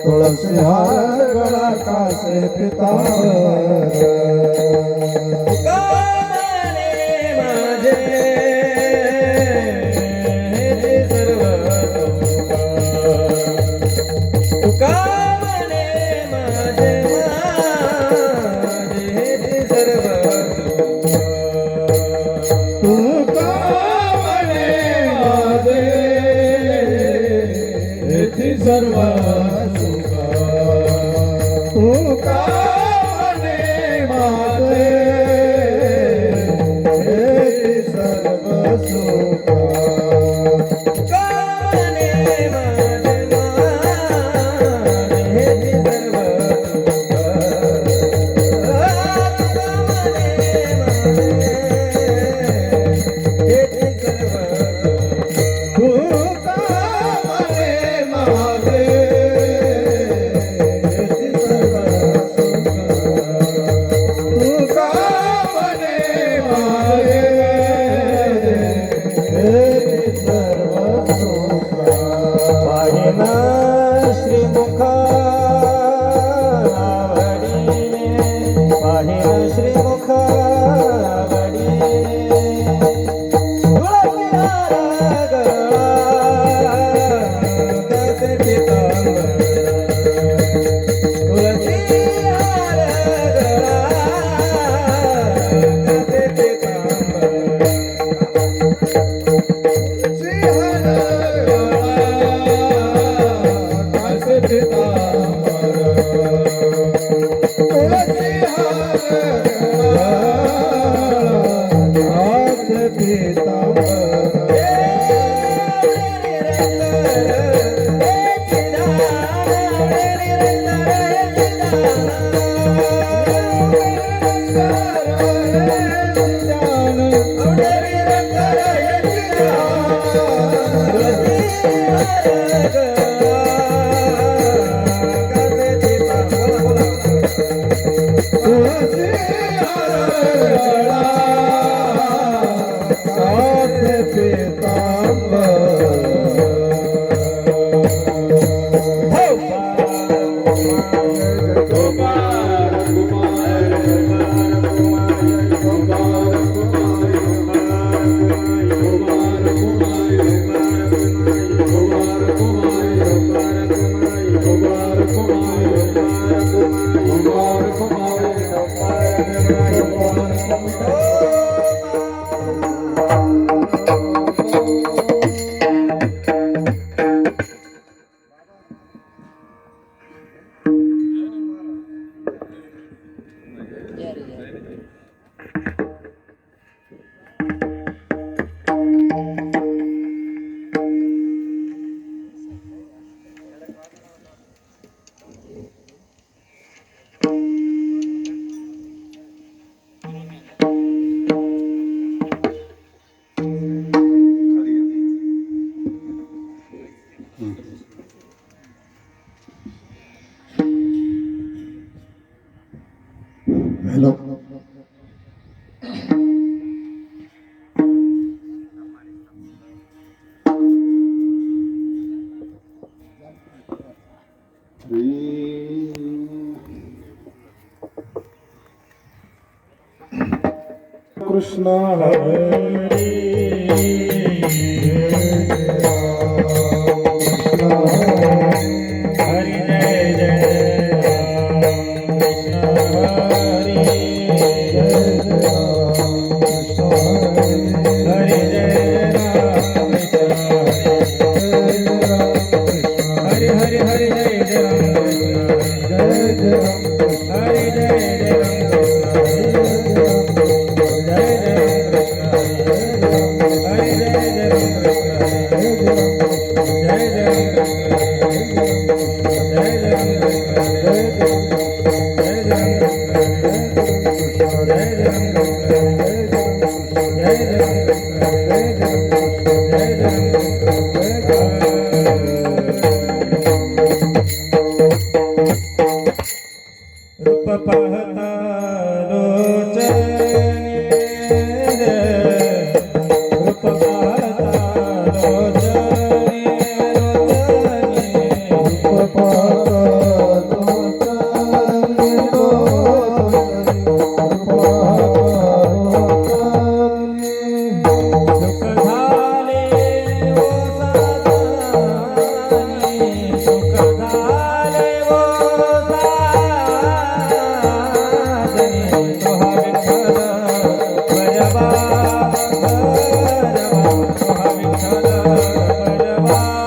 तुलसी हार गळा कासे पितांबर सर्व सुख तू का म्हणे माझे हे सर्व सुख का म्हणे माझे हे सर्व कृष्ण हरे हरि जय जय राम कृष्ण हरि हरि जय राम कृष्ण हरि हरि हरि जय जय राम कृष्ण हरि जय जय राम कृष्ण जय जय हरि जय जय राम कृष्ण जय जय रूप पाहता लोचने रूप पाहता लोचने सुख झाले वो साधने सुख झाले वो साधने सोहा विठ्ठल भजवा सोहा विठ्ठल भजवा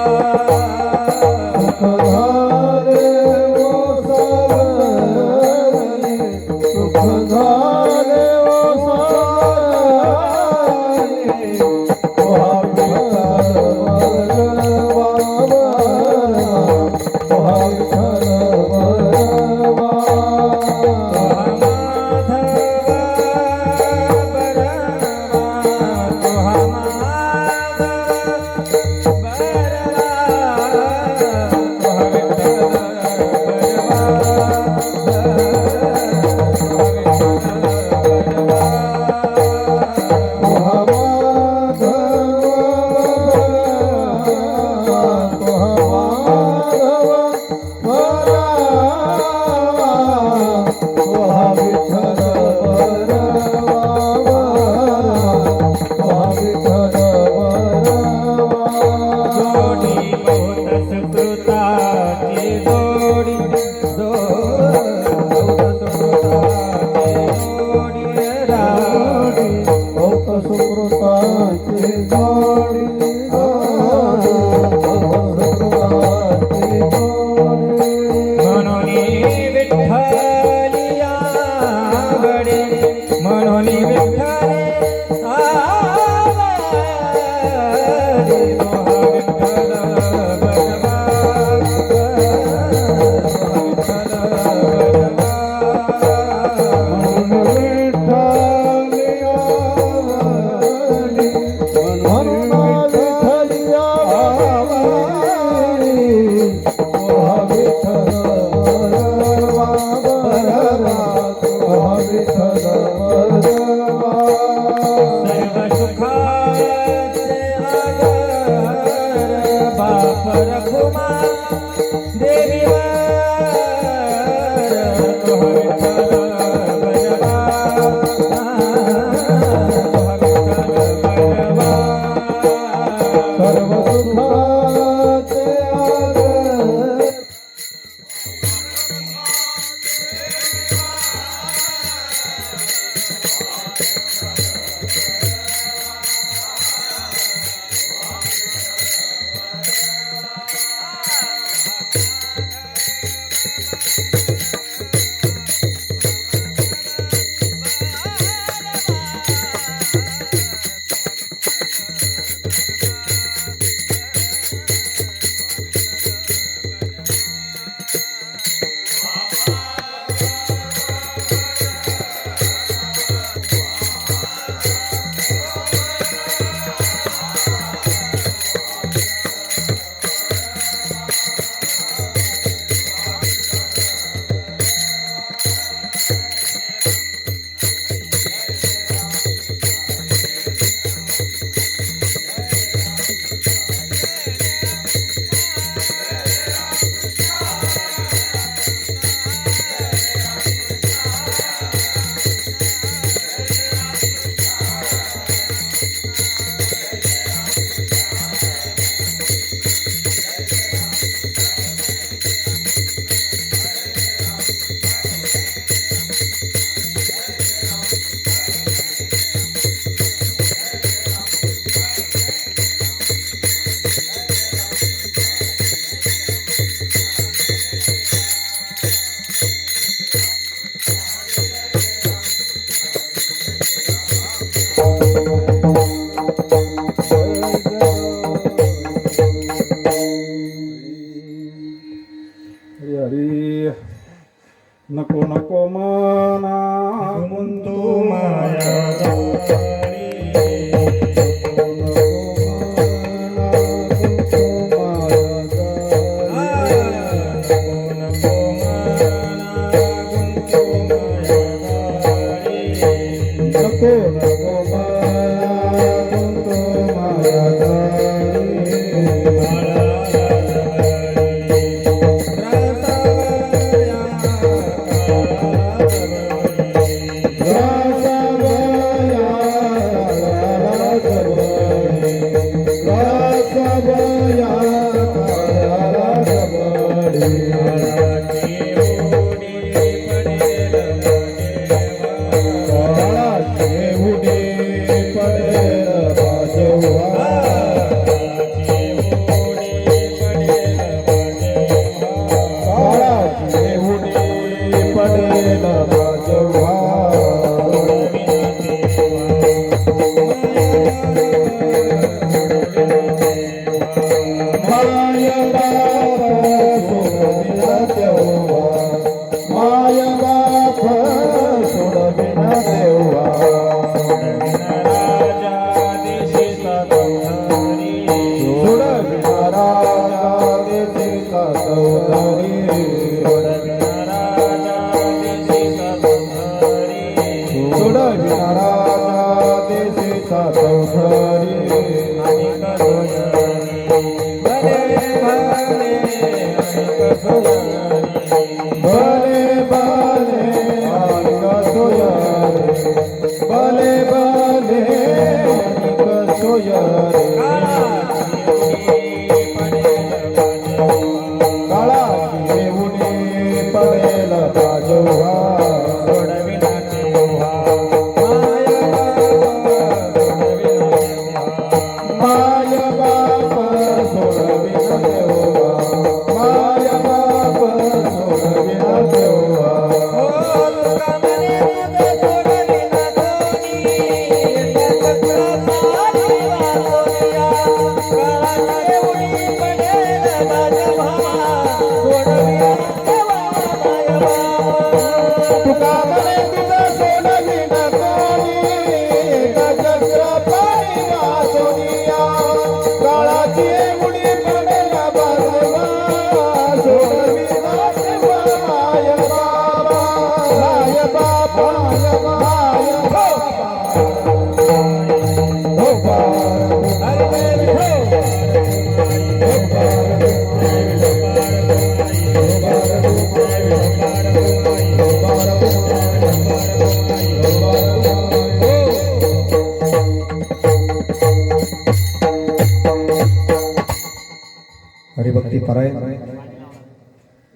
हरिभक्ती परायण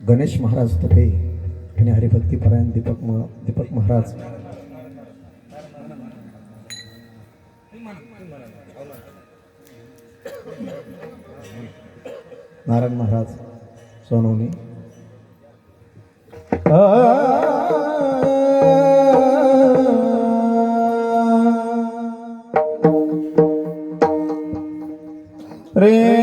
गणेश महाराज तपे आणि हरिभक्ती परायण दीपक महाराज नारायण महाराज सोनवणी रे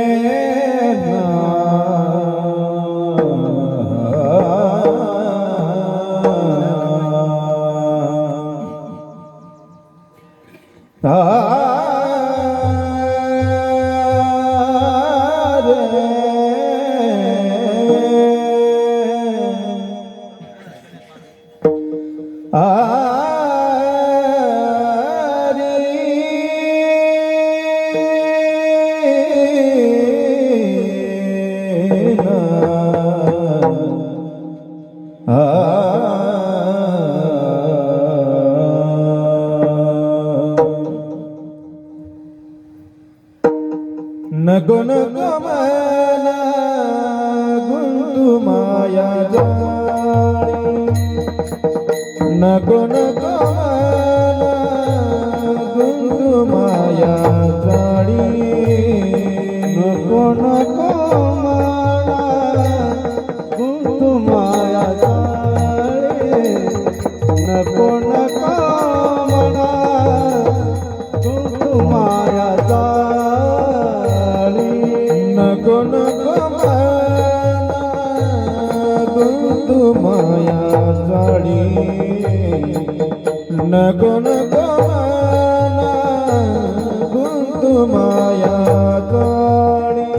नगुन गमन गुंतु माया जानी नगुन गमन गुंतु माया जानी नगुन गमन गुंतु माया जानी नगुन गमन गुंतु माया जानी नगुन गमन गुंतु माया जानी नगुन गमन गुंतु माया जानी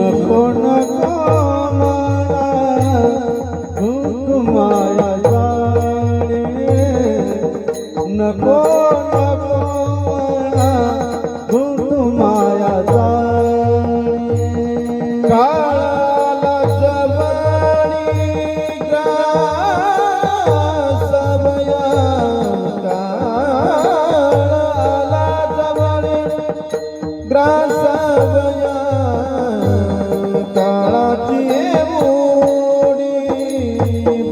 नगुन गमन गुंतु माया जानी नगुन गमन गुंतु माया जानी काळाला जवळी ग्रासवया काळाला जवळी ग्रासवया काळाची मोडी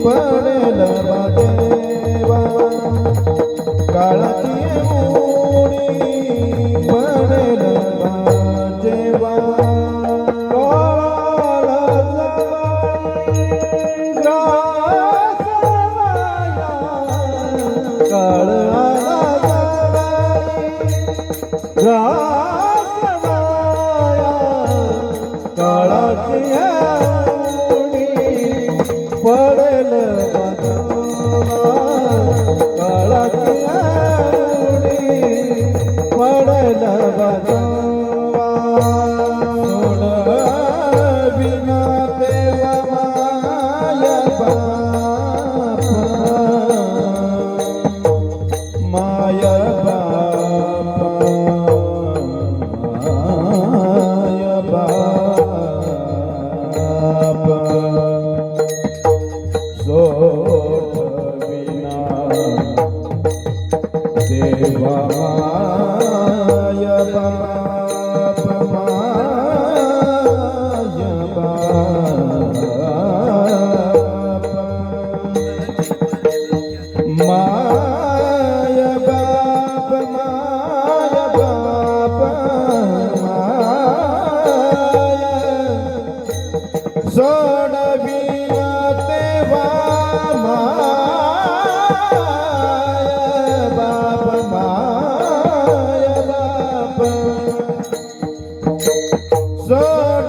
पडेल बादेवा काळाची मोडी पडेल बादेवा पडेल पडेल बिना देवा माया बाप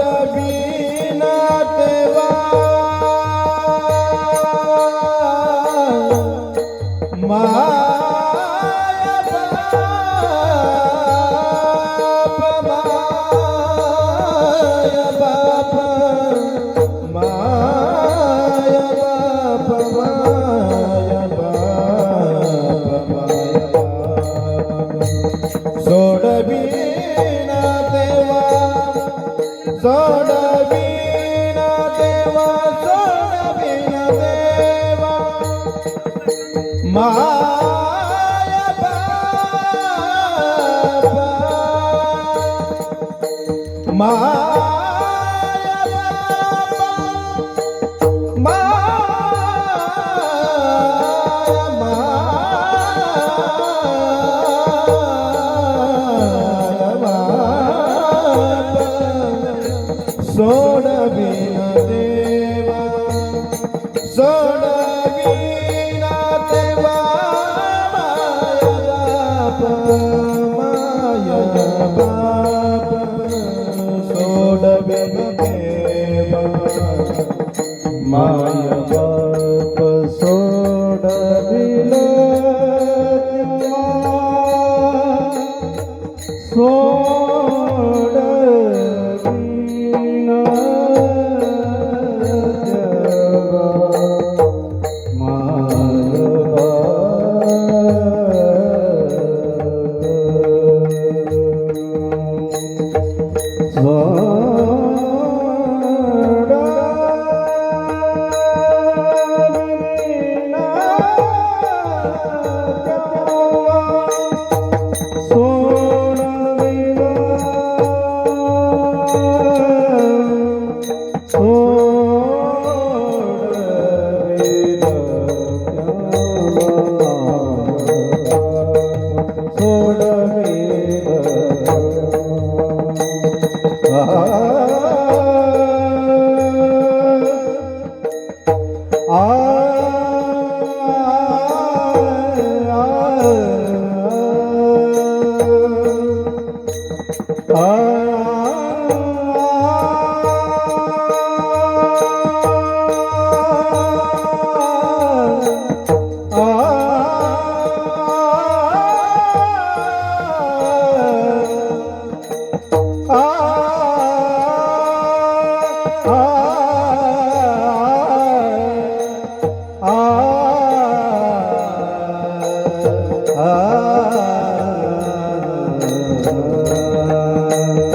सोडविना तेव्हा माया बाप माया बाप माया बाप माया बाप माया बाप सोडविना तेव्हा सोडविना देवा सोडविना देवा माया बापा माया बापा सोडविना देवा सोडविना देवा माया बाप सोडविना देवा माया बाप सोडविना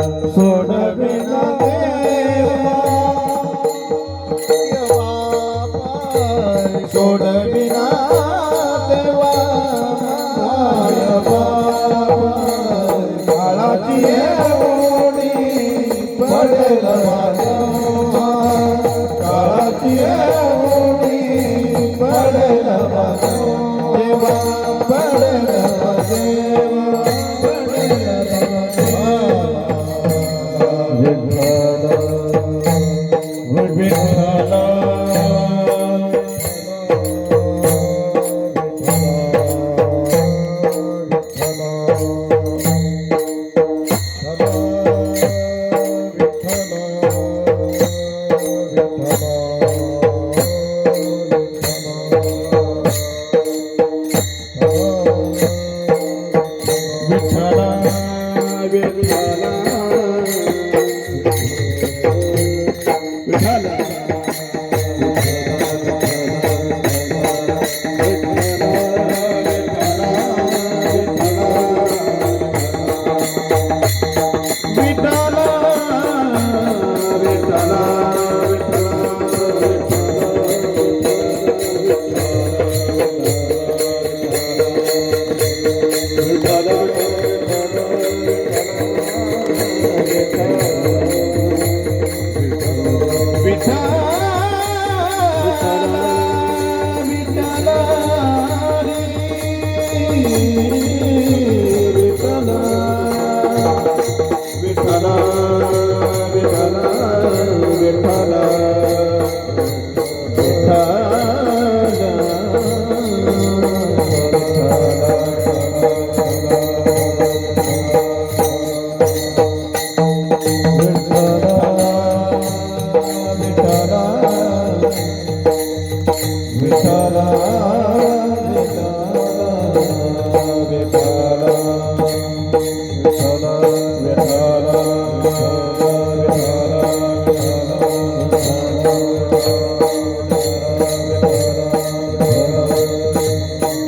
सोडविना देवा सोडविना देवा माया बाप काळाची ओढी पडेल वाजवा काळाची ओढी पडेल वाजवा देवा पडेल वाजवा पडेल विठ्ठल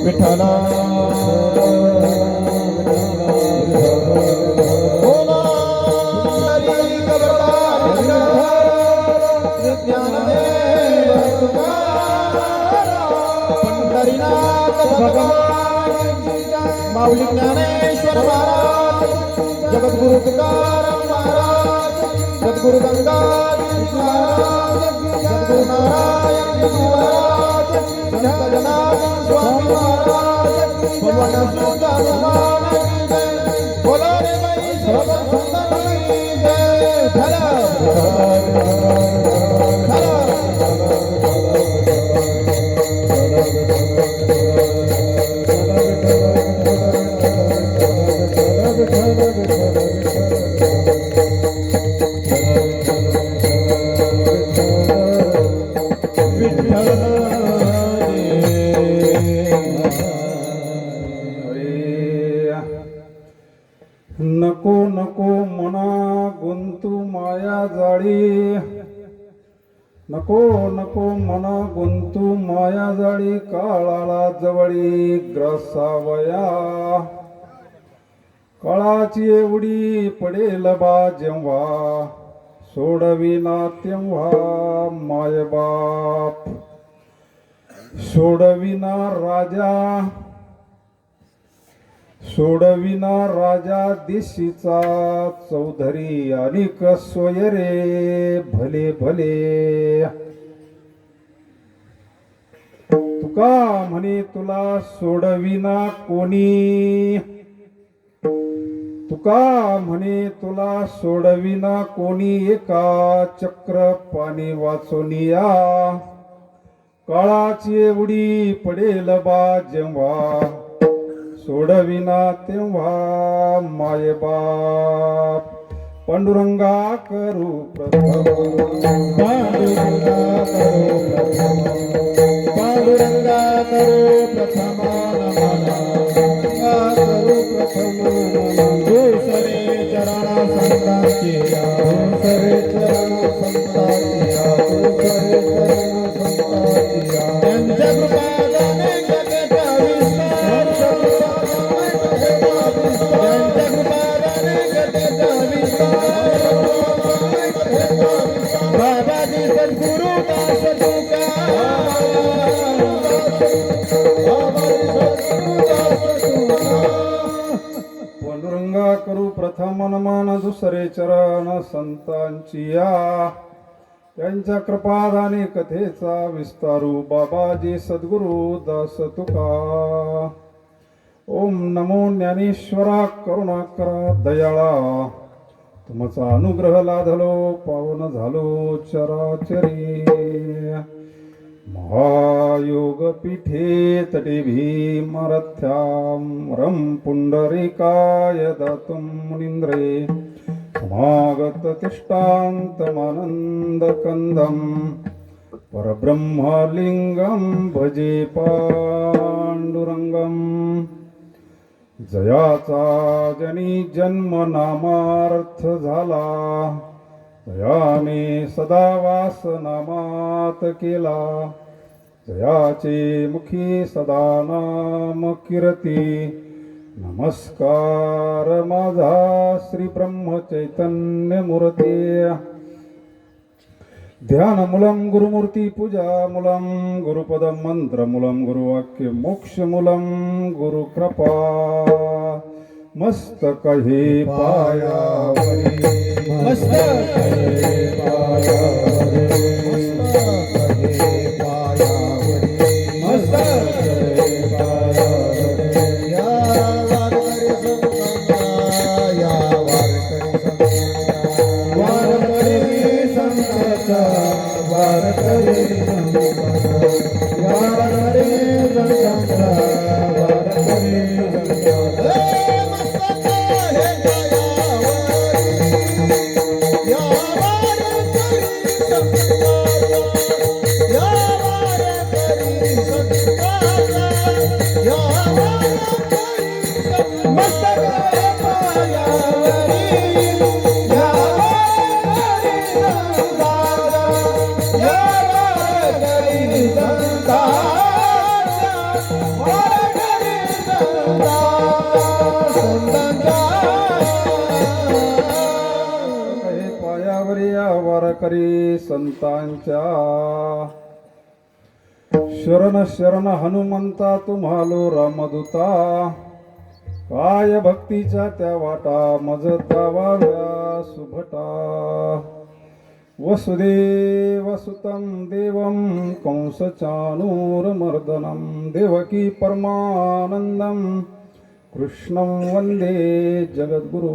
विठ्ठला माऊली ज्ञानेश्वर महाराज, जगद्गुरु तुकाराम महाराज, सद्गुरु गंगाधर महाराज, सद्गुरु नारायण महाराज, संत जनार्दन स्वामी महाराज, भगवान सुद्धा भगवान की जय, बोला रे भाई सर्व संतन की जय। नको नको मना गुंतू माया जाळी, नको नको मना गुंतू माया जाळी, काळाला जवळी ग्रसावया, काळाची एवढी पडेल बा जेव्हा, सोडविना तेव्हा मायबाप, सोडविना राजा, सोडविना राजा देशीचा चौधरी, अनिक सोयरे भले भले, तुका म्हणे तुला सोडविना कोणी, तुका म्हणे तुला सोडविना कोणी, एका चक्र पाणी वाचोनिया, काळाची एवढी पडेल बा जेव्हा, सोडविना तेव्हा मायबाप, पांडुरंगा करू प्रथम, पांडुरंगा करू प्रथम, पांडुरंगा करू प्रथम नमना, करू प्रथम दुसरे चरण संतांची, दुसरे चरण संतांची, दुसरे चरण संतांची, त्यांच्या कृपादाने जगता विस्तार, बाबाजी सद्गुरु दास पांडुरंगा करू प्रथम नमन, दुसरे चरण संतांची या, त्यांच्या कृपादाने कथेचा विस्तारू, बाबाजी सद्गुरु दास तुका। ओम नमो ज्ञानेश्वरा, करुणा करा दयाळा, तुमचा अनुग्रह लाधलो पावन झालो चराचरी, महायोग पीठे तटे भीमरथ्यां, रम पुंडरीकाय दातुं मुनींद्रे, समागत तिष्ठान्तमानंद कंदं, परब्रह्मलिंगं भजे पांडुरंगं, जयाचा जनी जन्म नामार्थ झाला, जयाने सदा वास नामात केला, जयाचे मुखी सदा नाम कीर्ती, नमस्कार माझा श्री ब्रह्म चैतन्य मूर्ती, ध्यानमूलं गुरुमूर्ती पूजामूलं, गुरुपदं मंत्रमूलं, गुरुवाक्य मोक्षमूलं, गुरुकृपा मस्तकहे पायावरी, मस्तकहे पायावरी, मस्तकहे पायावरी, मस्तकहे पायावरी, या वारकरी संतांचा, या वारकरी संतांचा, वारकरी संतांचा, वारकरी संतांचा, वारकरी संतांचा, वारकरी संतांच्या शरण शरण हनुमंता तुम्हालो रामदूता काय भक्तीच्या त्या वाटा मजता वाव्या सुभटा वसुदेव सुतं देवं कंसचाणूरमर्दनं देवकी परमानंदं कृष्णं वंदे जगद्गुरु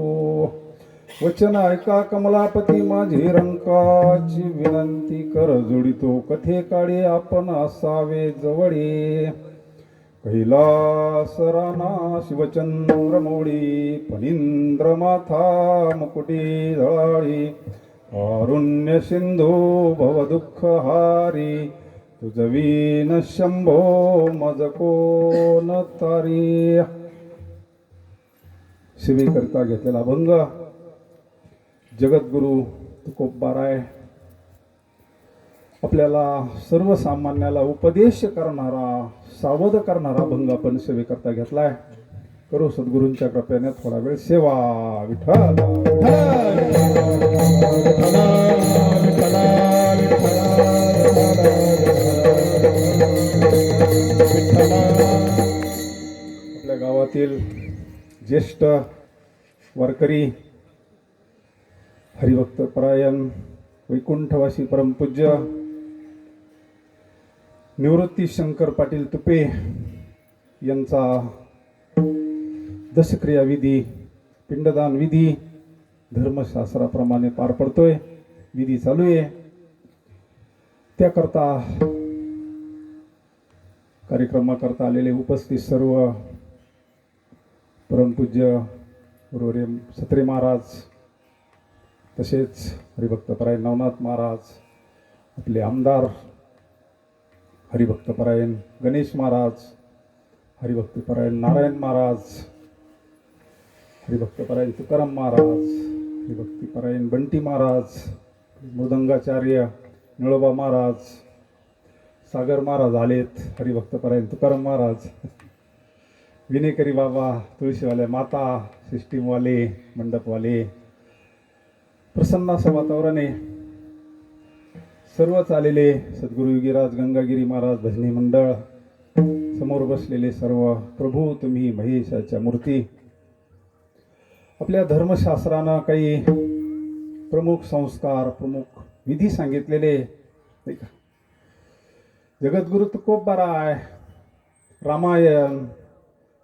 वचन ऐका कमलापती माझी रंकाची विनंती कर जोडितो कथे काळी आपण असावे जवळे कैलास राना शिवचंद्रमौळी फणींद्र माथा मुकुटी झळाळी कारुण्य सिंधू भवदुःखहारी तुझवीन शंभो मज कोण तारी. शिवेकरिता घेतलेला अभंग जगद्गुरु तुकोबाराय आपल्याला सर्वसामान्याला उपदेश करणारा सावध करणारा अभंग आपण सेवेकरता घेतलाय. करू सद्गुरूंच्या कृपेने थोडा वेळ सेवा. विठ्ठल आपल्या गावातील ज्येष्ठ वारकरी हरिभक्त परायण वैकुंठवासी परमपूज्य निवृत्ती शंकर पाटील तुपे यांचा दशक्रिया विधी पिंडदान विधी धर्मशास्त्राप्रमाणे पार पडतोय. विधी चालू आहे. त्याकरता कार्यक्रमाकरता आलेले उपस्थित सर्व परमपूज्य गुरुवर्य सत्रे महाराज तसेच हरिभक्तपरायण नवनाथ महाराज आपले आमदार हरिभक्तपरायण गणेश महाराज हरिभक्तपरायण नारायण महाराज हरिभक्तपरायण तुकाराम महाराज हरिभक्तपरायण बंटी महाराज मृदंगाचार्य निळोबा महाराज सागर महाराज आलेत. हरिभक्तपरायण तुकाराम महाराज विनेकरी बाबा तुळशीवाले माता सिस्टीमवाले मंडपवाले प्रसन्न असं वातावरण आहे. सर्वच आलेले सद्गुरू योगीराज गंगागिरी महाराज भजनी मंडळ समोर बसलेले सर्व प्रभू तुम्ही महेशाच्या मूर्ती. आपल्या धर्मशास्त्रानं काही प्रमुख संस्कार प्रमुख विधी सांगितलेले नाही का. जगद्गुरु तुकोबाराय रामायण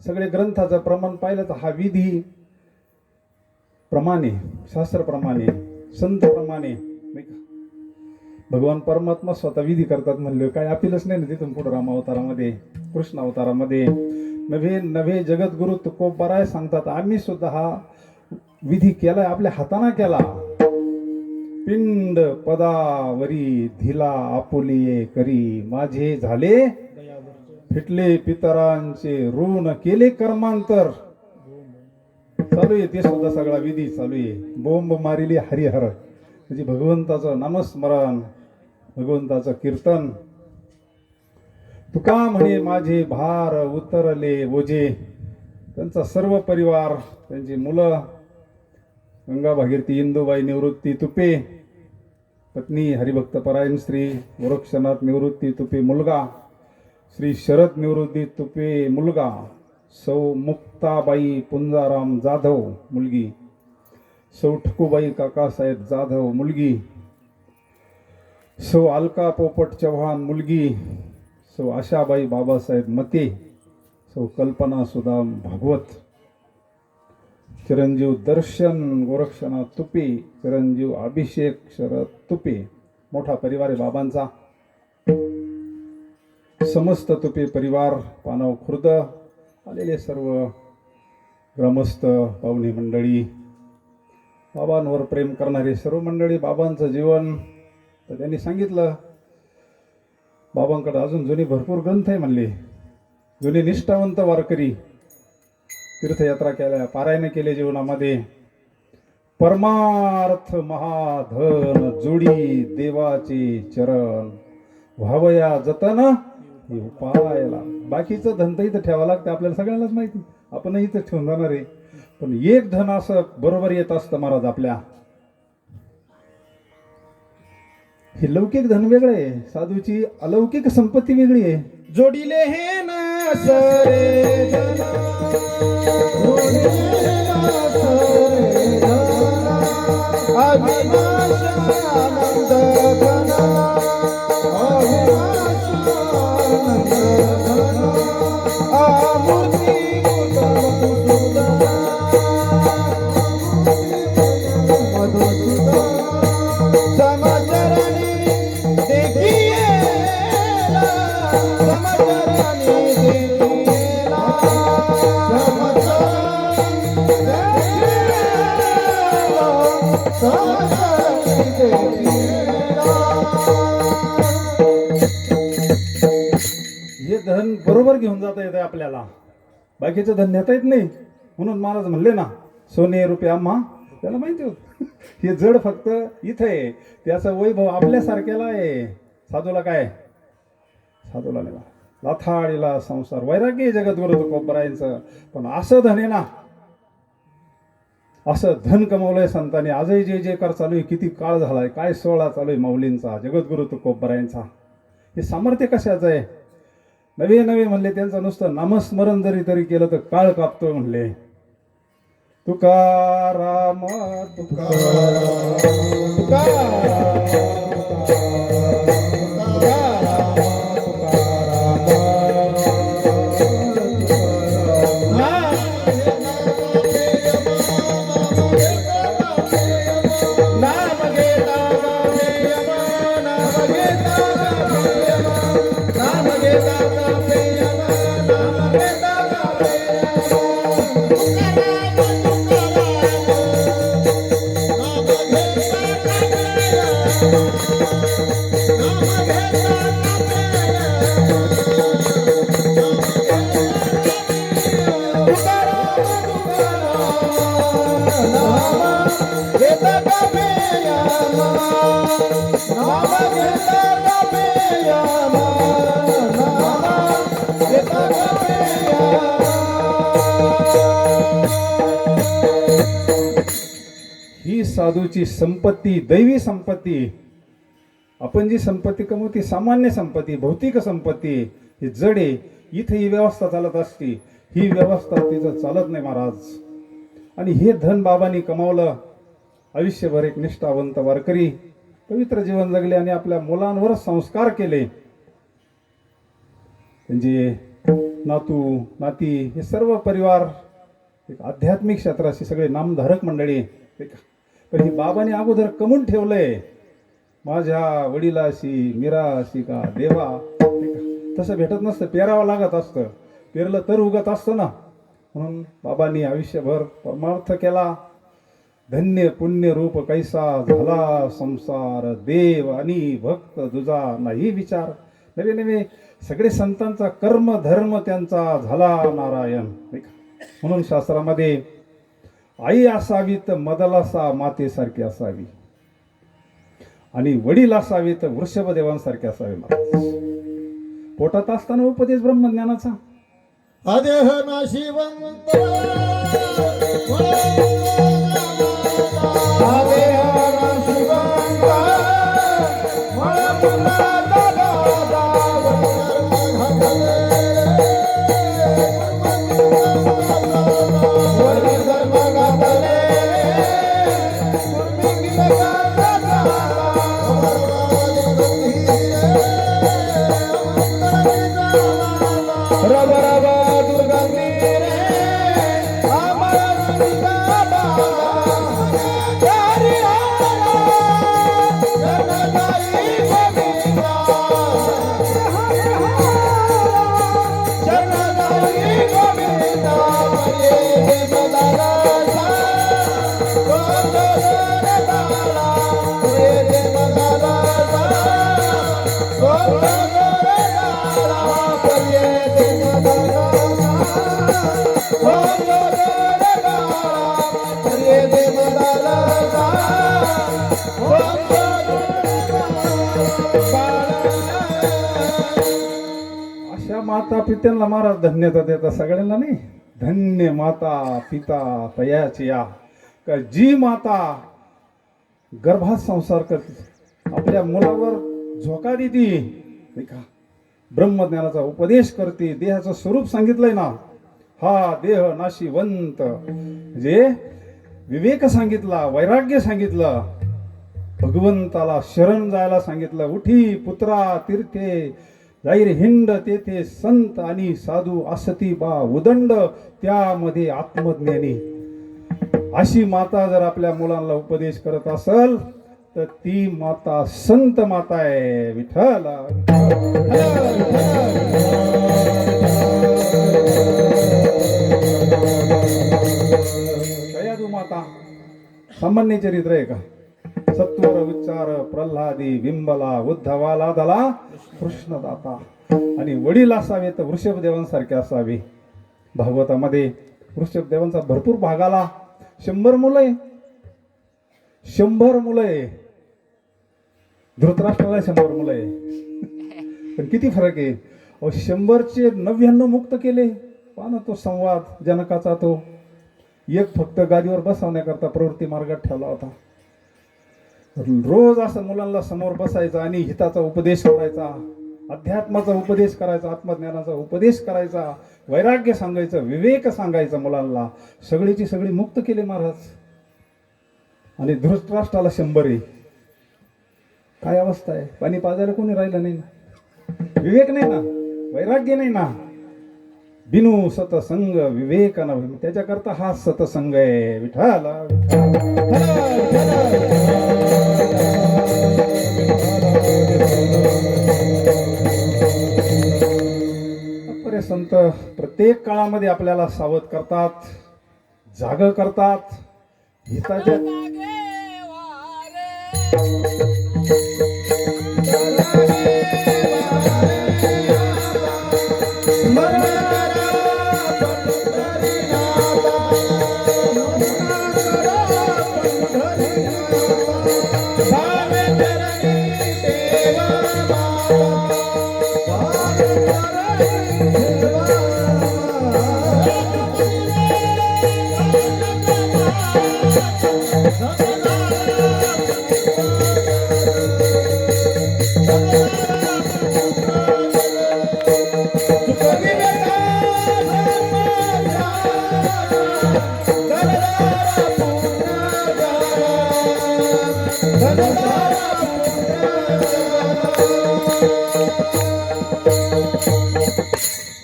सगळे ग्रंथाचं प्रमाण पाहिलं तर हा विधी प्रमाणे शास्त्रप्रमाणे संतप्रमाणे नाही का. भगवान परमात्मा स्वतः विधी करतात म्हणलं काय अपीलच नाही ना तिथून पुढे. रामावतारामध्ये कृष्ण अवतारामध्ये नव्हे नव्हे जगद्गुरु तुकोबाराय सांगतात आम्ही सुद्धा हा विधी केलाय आपल्या हाताने केला. पिंड पदावरी धिला आपुलिये करी माझे झाले फिटले पितरांचे ऋण केले कर्मांतर. चालू आहे ते सुद्धा सगळा विधी चालू आहे. बोंब मारिली हरिहर म्हणजे भगवंताचं नामस्मरण भगवंताचं कीर्तन. तुका म्हणे माझे भार उतरले ओझे. त्यांचा सर्व परिवार त्यांची मुलं गंगा भागीरथी इंदुबाई निवृत्ती तुपे पत्नी हरिभक्तपरायण श्री गोरक्षनाथ निवृत्ती तुपे मुलगा श्री शरद निवृत्ती तुपे मुलगा सौ मुक्ताबाई पुंजाराम जाधव मुलगी सौ ठकुबाई काकासाहेब जाधव मुलगी सौ अलका पोपट चव्हाण मुलगी सौ आशाबाई बाबासाहेब मते सौ कल्पना सुदाम भागवत चिरंजीव दर्शन गोरक्षनाथ तुपे चिरंजीव अभिषेक शरद तुपे. मोठा परिवार आहे बाबांचा. समस्त तुपे परिवार पानव खुर्द आलेले सर्व ग्रामस्थ पाहुणे मंडळी बाबांवर प्रेम करणारे सर्व मंडळी. बाबांचं जीवन तर त्यांनी सांगितलं. बाबांकडे अजून जुने भरपूर ग्रंथ आहे म्हणले. जुने निष्ठावंत वारकरी तीर्थयात्रा केल्या पारायण केले जीवनामध्ये. परमार्थ महाधन जोडी देवाचे चरण व्हावया जतन हे उपायाला. बाकीचं धन तर इथं ठेवावं लागतं आपल्याला सगळ्यांनाच माहिती. आपणही इथं ठेवून जाणार आहे. पण एक धन असं बरोबर येत असतं महाराज आपल्या. हे लौकिक धन वेगळे आहे, साधूची अलौकिक संपत्ती वेगळी आहे. जोडिले हे ना सरे जना, जोडिले हे ना सरे जना, अविनाश आनंद घना, अविनाश आनंद घना, अमूर्ती मधुसूदना, मधुसूदना, समचरणी देखिएला, समचरणी देखिएला, समचरणी देखिएला. हे धन बरोबर घेऊन जाता येतं आपल्याला, बाकीचं धन नेता येत नाही. म्हणून महाराज म्हणले ना, सोने रुपये आम्हा त्याला माहिती होत. हे जड फक्त इथं आहे, त्याचा वैभव आपल्यासारख्याला आहे. साधूला काय, साधूला नाही, लाथाडीला संसार, वैराग्य जगद्गुरु तुकोबरायांचं. पण असं धन आहे ना, असं धन कमवलंय संतांनी. आजही जे जयकार चालू आहे, किती काळ झालाय, काय सोहळा चालू आहे माऊलींचा, जगद्गुरु तुकोबरायांचा. हे सामर्थ्य कशाचं आहे. नवे नवे म्हणले, त्यांचं नुसतं नामस्मरण जरी तरी केलं तर काळ कापतो म्हणले. तुकाराम तुकाराम तुकाराम ही साधूची संपत्ती, दैवी संपत्ती. आपण जी संपत्ती कमवती सामान्य संपत्ती, भौतिक संपत्ती, ही जड आहे. इथे ही व्यवस्था चालत असती, ही व्यवस्था तिथं चालत नाही महाराज. आणि हे धन बाबांनी कमावलं. आयुष्यभर एक निष्ठावंत वारकरी पवित्र जीवन जगले आणि आपल्या मुलांवर संस्कार केले. त्यांचे नातू नाती हे सर्व परिवार एक आध्यात्मिक क्षेत्राशी सगळे नामधारक मंडळी. पण ही बाबांनी अगोदर कमवून ठेवलंय. माझ्या वडिलाशी मीराशी का देवा, तसं भेटत नसतं, पेरावं लागत असतं. पेरलं तर उगत असतं ना. म्हणून बाबांनी आयुष्यभर परमार्थ केला. धन्य पुण्य रूप कैसा झाला संसार, देव आणि भक्त दुजा नाही विचार. नवे नवे सगळे संतांचा कर्म धर्म त्यांचा झाला नारायण. म्हणून शास्त्रामध्ये आई असावी तर मदलासा मातेसारखी असावी, आणि वडील असावे तर वृषभदेवांसारखे असावे महाराज. पोटात असताना उपदेश ब्रह्मज्ञानाचा. अदेह नाशिवंत अशा माता पित्यांना महाराज धन्यता देतात, सगळ्यांना नाही. धन्य माता पिता तयाची या, का जी माता गर्भात संसार करते. आपल्या आपल्या मुलावर झोका देती नाही का, ब्रह्मज्ञानाचा उपदेश करते, देहाचं स्वरूप सांगितलंय ना, हा देह नाशिवंत, जे विवेक सांगितला, वैराग्य सांगितलं, भगवंताला शरण जायला सांगितलं, उठी पुत्रा तीर्थे जाईर हिंड, तेथे संत आणि साधू असती बा उदंड, त्यामध्ये आत्मज्ञानी. अशी माता जर आपल्या मुलांना उपदेश करत असल तर ती माता संत माता आहे. विठ्ठल दयाळू माता सामान्य चरित्र आहे का? सत्वर उच्चार प्रल्हादी बिंबला, उद्धवाला दला कृष्णदाता, आणि वडील असावे तर वृषभदेवांसारखे असावे. भागवतामध्ये वृषभदेवांचा भरपूर भाग आला. 100 मुलं आहे, 100 मुलं आहे. धृतराष्ट्राला 100 मुलं आहे, पण किती फरक आहे. 100चे 99 मुक्त केले. पहा ना तो संवाद जनकाचा, तो एक फक्त गादीवर बसवण्याकरता प्रवृत्ती मार्गात ठेवला होता. रोज असं मुलांना समोर बसायचा आणि हिताचा उपदेश करायचा, अध्यात्माचा उपदेश करायचा, आत्मज्ञानाचा उपदेश करायचा, वैराग्य सांगायचं, विवेक सांगायचा मुलांना. सगळीची सगळी मुक्त केले महाराज. आणि धृतराष्ट्राला 100 आहे. काय अवस्था आहे. पाणी पाजायला कोणी राहिलं नाही ना, विवेक नाही ना, वैराग्य नाही ना. बिनू सतसंग विवेक न, त्याच्याकरता हा सतसंग आहे. विठ्ठल संत प्रत्येक काळामध्ये आपल्याला सावध करतात, जाग करतात. हिताच्या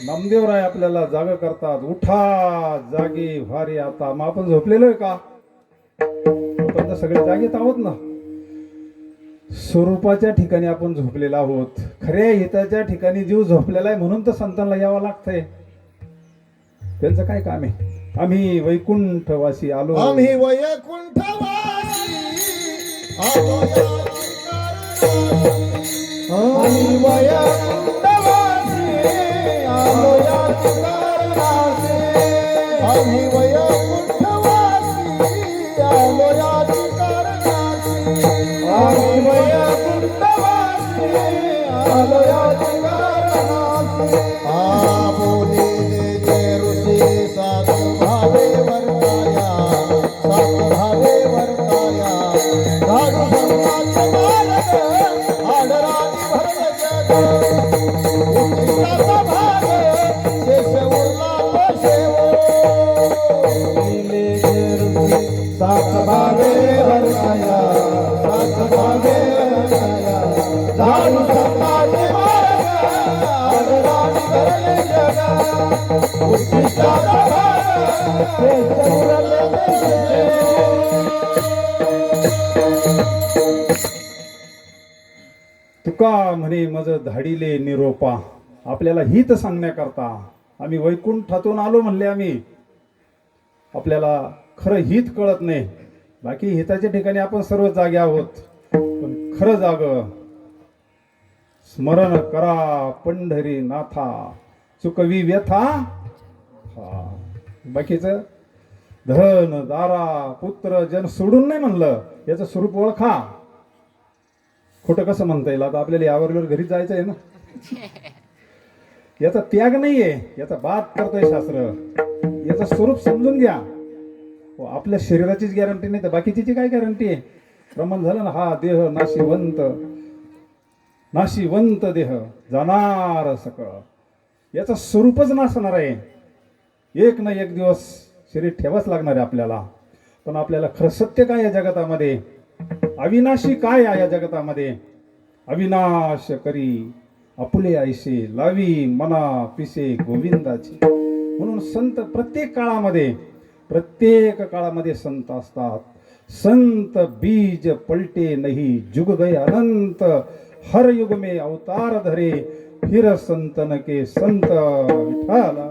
नामदेवराय आपल्याला जाग करतात. उठा जागी भारी आता. मग आपण झोपलेलो आहे का? आपण तर सगळे जागेत आहोत ना. स्वरूपाच्या ठिकाणी आपण झोपलेला आहोत. खऱ्या हिताच्या ठिकाणी जीव झोपलेला आहे, म्हणून तर संतांना यावं लागतंय. त्यांचं काय काम आहे? आम्ही वैकुंठवासी आलो, आम्ही वैकुंठवासी आलो या ठिकाणी. आम्ही वैकुंठवासी आलो या ठिकाणी. आम्ही वैकुंठवासी आलो या ठिकाणी. आम्ही वैकुंठवासी आलो या ठिकाणी. बोले जे ऋषी साधू भावे वर्ताया, साधू भावे वर्ताया. साधू संतांचे मार्ग आदराने भरले जग. उच्चिष्टाचा भाग शेष उरला तो शेवो. बोले जे ऋषी साधू भावे वर्ताया, साधू भावे वर्ताया. साधू संतांचे मार्ग आदराने भरले जग. उच्चिष्टाचा भाग शेष उरला तो शेवो. तुका म्हणे मज धाडिले निरोपा. आपल्याला हित सांगण्याकरता आम्ही वैकुंठातून आलो म्हणले. आम्ही आपल्याला खरं हित कळत नाही. बाकी हिताच्या ठिकाणी आपण सर्व जागे आहोत, पण खरं जाग. स्मरण करा पंढरी नाथा, चुकवी व्यथा. बाकीचं धन दारा पुत्र जन सोडून नाही म्हणलं. याचं स्वरूप ओळखा. खोटं कसं म्हणता येईल? आता आपल्याला यावरवर घरी जायचं आहे ना. याचा त्याग नाहीये, याचा बात करतोय शास्त्र. याचं स्वरूप समजून घ्या. आपल्या शरीराचीच गॅरंटी नाही तर बाकीची काय गॅरंटी आहे? प्रमाण झालं ना, हा देह नाशिवंत, नाशिवंत देह जाणार सकळ. याचं स्वरूपच नसणार आहे. एक ना एक दिवस शरीर ठेवाच लागणार आहे आपल्याला. पण आपल्याला खरं सत्य काय या जगतामध्ये, अविनाशी काय आहे या जगतामध्ये, अविनाश करी आपुले ऐसे लावी मना पिसे गोविंदाची. म्हणून संत प्रत्येक काळामध्ये संत असतात. संत बीज पलटे नहीं जुग गए अनंत, हर युग में अवतार धरे फिर संतन के संत. विठाला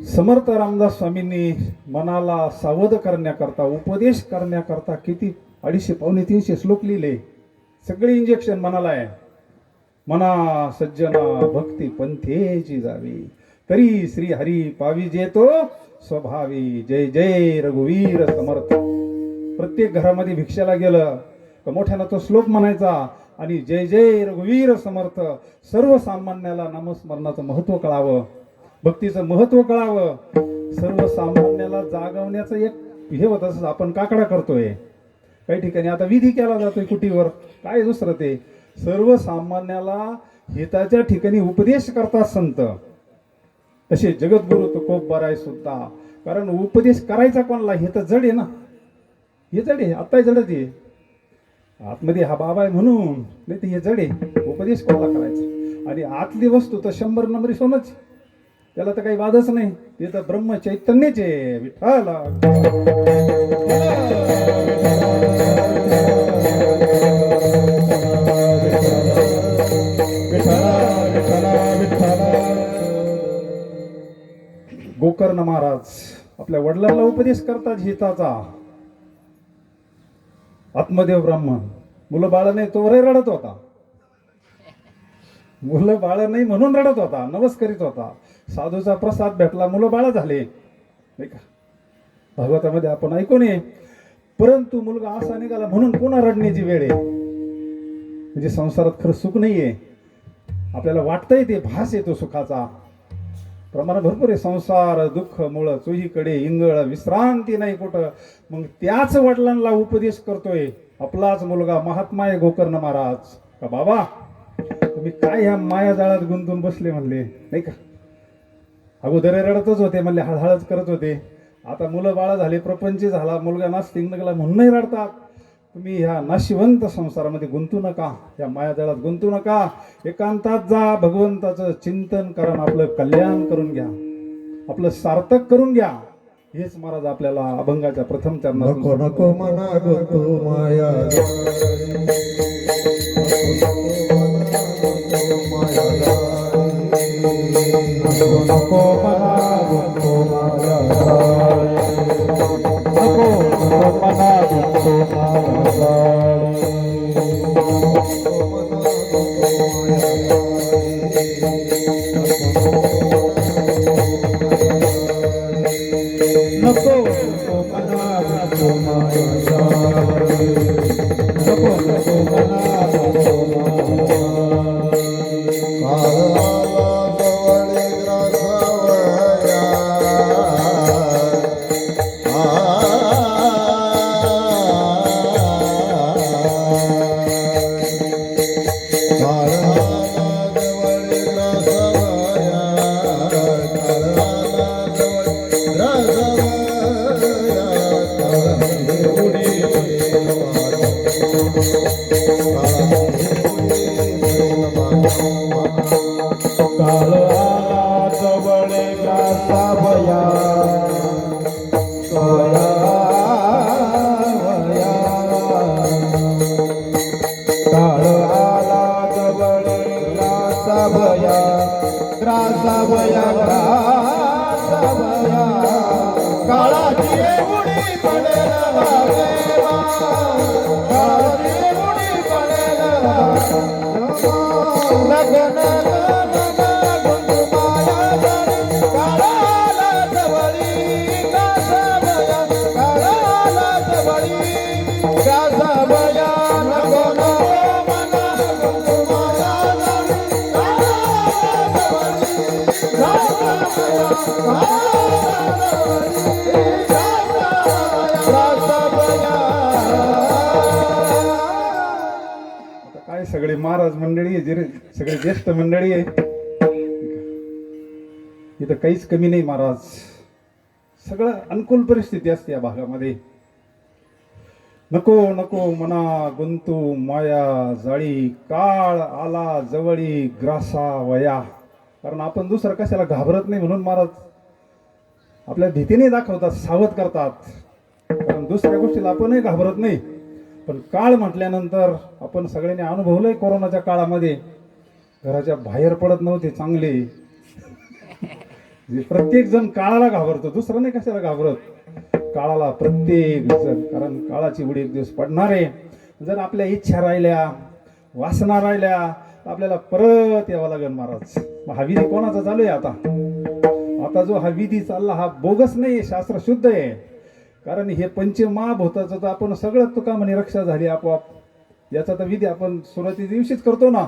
समर्थ रामदास स्वामींनी मनाला सावध करण्याकरता, उपदेश करण्याकरता किती 250-300 श्लोक लिहिले. सगळे इंजेक्शन मनाला आहे. मना सज्जना भक्ती पंथेची जावी, तरी श्री हरी पावी जेतो स्वभावी. जय जय रघुवीर समर्थ. प्रत्येक घरामध्ये भिक्षाला गेलं तर मोठ्यानं तो श्लोक म्हणायचा आणि जय जय रघुवीर समर्थ. सर्वसामान्याला नामस्मरणाचं महत्त्व कळावं, भक्तीचं महत्त्व कळावं. सर्वसामान्याला जागवण्याचं एक हे होत असं आपण काकडा करतोय. काही ठिकाणी आता विधी केला जातोय कुटीवर, काय दुसरं ते. सर्वसामान्याला हिताच्या ठिकाणी उपदेश करतात संत. तसे जगद्गुरु तुकोबाराय सुद्धा. कारण उपदेश करायचा कोणाला, हे तर जड आहे ना, हे जड आहे. आत्ताही जडच आहे. आतमध्ये हा बाबा आहे म्हणून, नाही तर हे जड आहे. उपदेश कोणाला करायचा. आणि आतली वस्तू तर 100 नंबरी सोनच, त्याला तर काही वादच नाही. ते तर ब्रह्म चैतन्यच आहे. विठाला गोकर्ण महाराज आपल्या वडिलांना उपदेश करतात हिताचा. आत्मदेव ब्राह्मण मुलं बाळ नाही तोवरही रडत होता. मुलं बाळ नाही म्हणून रडत होता, नवस करीत होता. साधूचा प्रसाद भेटला, मुलं बाळ झाले. नाही का भागवतामध्ये आपण ऐकून ये. परंतु मुलगा असा निघाला म्हणून पुन्हा रडण्याची वेळ आहे. म्हणजे संसारात खरं सुख नाहीये. आपल्याला वाटतंय ते भास येतो सुखाचा. प्रमाण भरपूर आहे. संसार दुःख मूळ चोहीकडे इंगळ, विश्रांती नाही कुठं. मग त्याच वडिलांना उपदेश करतोय आपलाच मुलगा महात्मा आहे गोकर्ण महाराज. का बाबा तुम्ही काय ह्या माया जाळात गुंतून बसले म्हणले, नाही का. अगोदर रडतच होते म्हणले, हळहळच करत होते. आता मुलं बाळ झाले, प्रपंच झाला, मुलगा नास्तिक निघाला म्हणूनही रडतात. तुम्ही ह्या नाशिवंत संसारामध्ये गुंतू नका, या मायाजाळात गुंतू नका. एकांतात जा, भगवंताचं चिंतन करा, आपलं कल्याण करून घ्या, आपलं सार्थक करून घ्या. हेच महाराज आपल्याला अभंगाच्या प्रथम चरणात. नको नको मना गुंतू माया नको नको मना गुंतू माया, नको नको मना गुंतू माया. नको नको मना गुंतू माया, नको नको मना गुंतू माया. महाराज मंडळी आहे, जे सगळे ज्येष्ठ मंडळी आहे, इथं काहीच कमी नाही महाराज. सगळं अनुकूल परिस्थिती असते या भागामध्ये. नको नको मना गुंतू माया जाळी, काळ आला जवळी ग्रासा वया. कारण आपण दुसरं कशाला घाबरत नाही म्हणून महाराज आपल्या भीतीने दाखवतात, सावध करतात. कारण दुसऱ्या गोष्टीला आपणही घाबरत नाही, पण काळ म्हटल्यानंतर आपण सगळ्यांनी अनुभवलंय. कोरोनाच्या काळामध्ये घराच्या बाहेर पडत नव्हते चांगले. प्रत्येक जण काळाला घाबरतो, दुसरं नाही कशाला घाबरत, काळाला प्रत्येक जण. कारण काळाची उडी एक दिवस पडणार आहे. जर आपल्या इच्छा राहिल्या, वासना राहिल्या, तर आपल्याला परत यावं लागेल महाराज. मग हा विधी कोणाचा चालू आहे आता जो हा विधी चालला हा बोगस नाही, शास्त्र शुद्ध आहे. कारण हे पंचमहाभूताचं तर आपण सगळं तुका म्हणे रक्षा झाली आपोआप, याचा तर विधी आपण सुरुवाती दिवशीच करतो ना.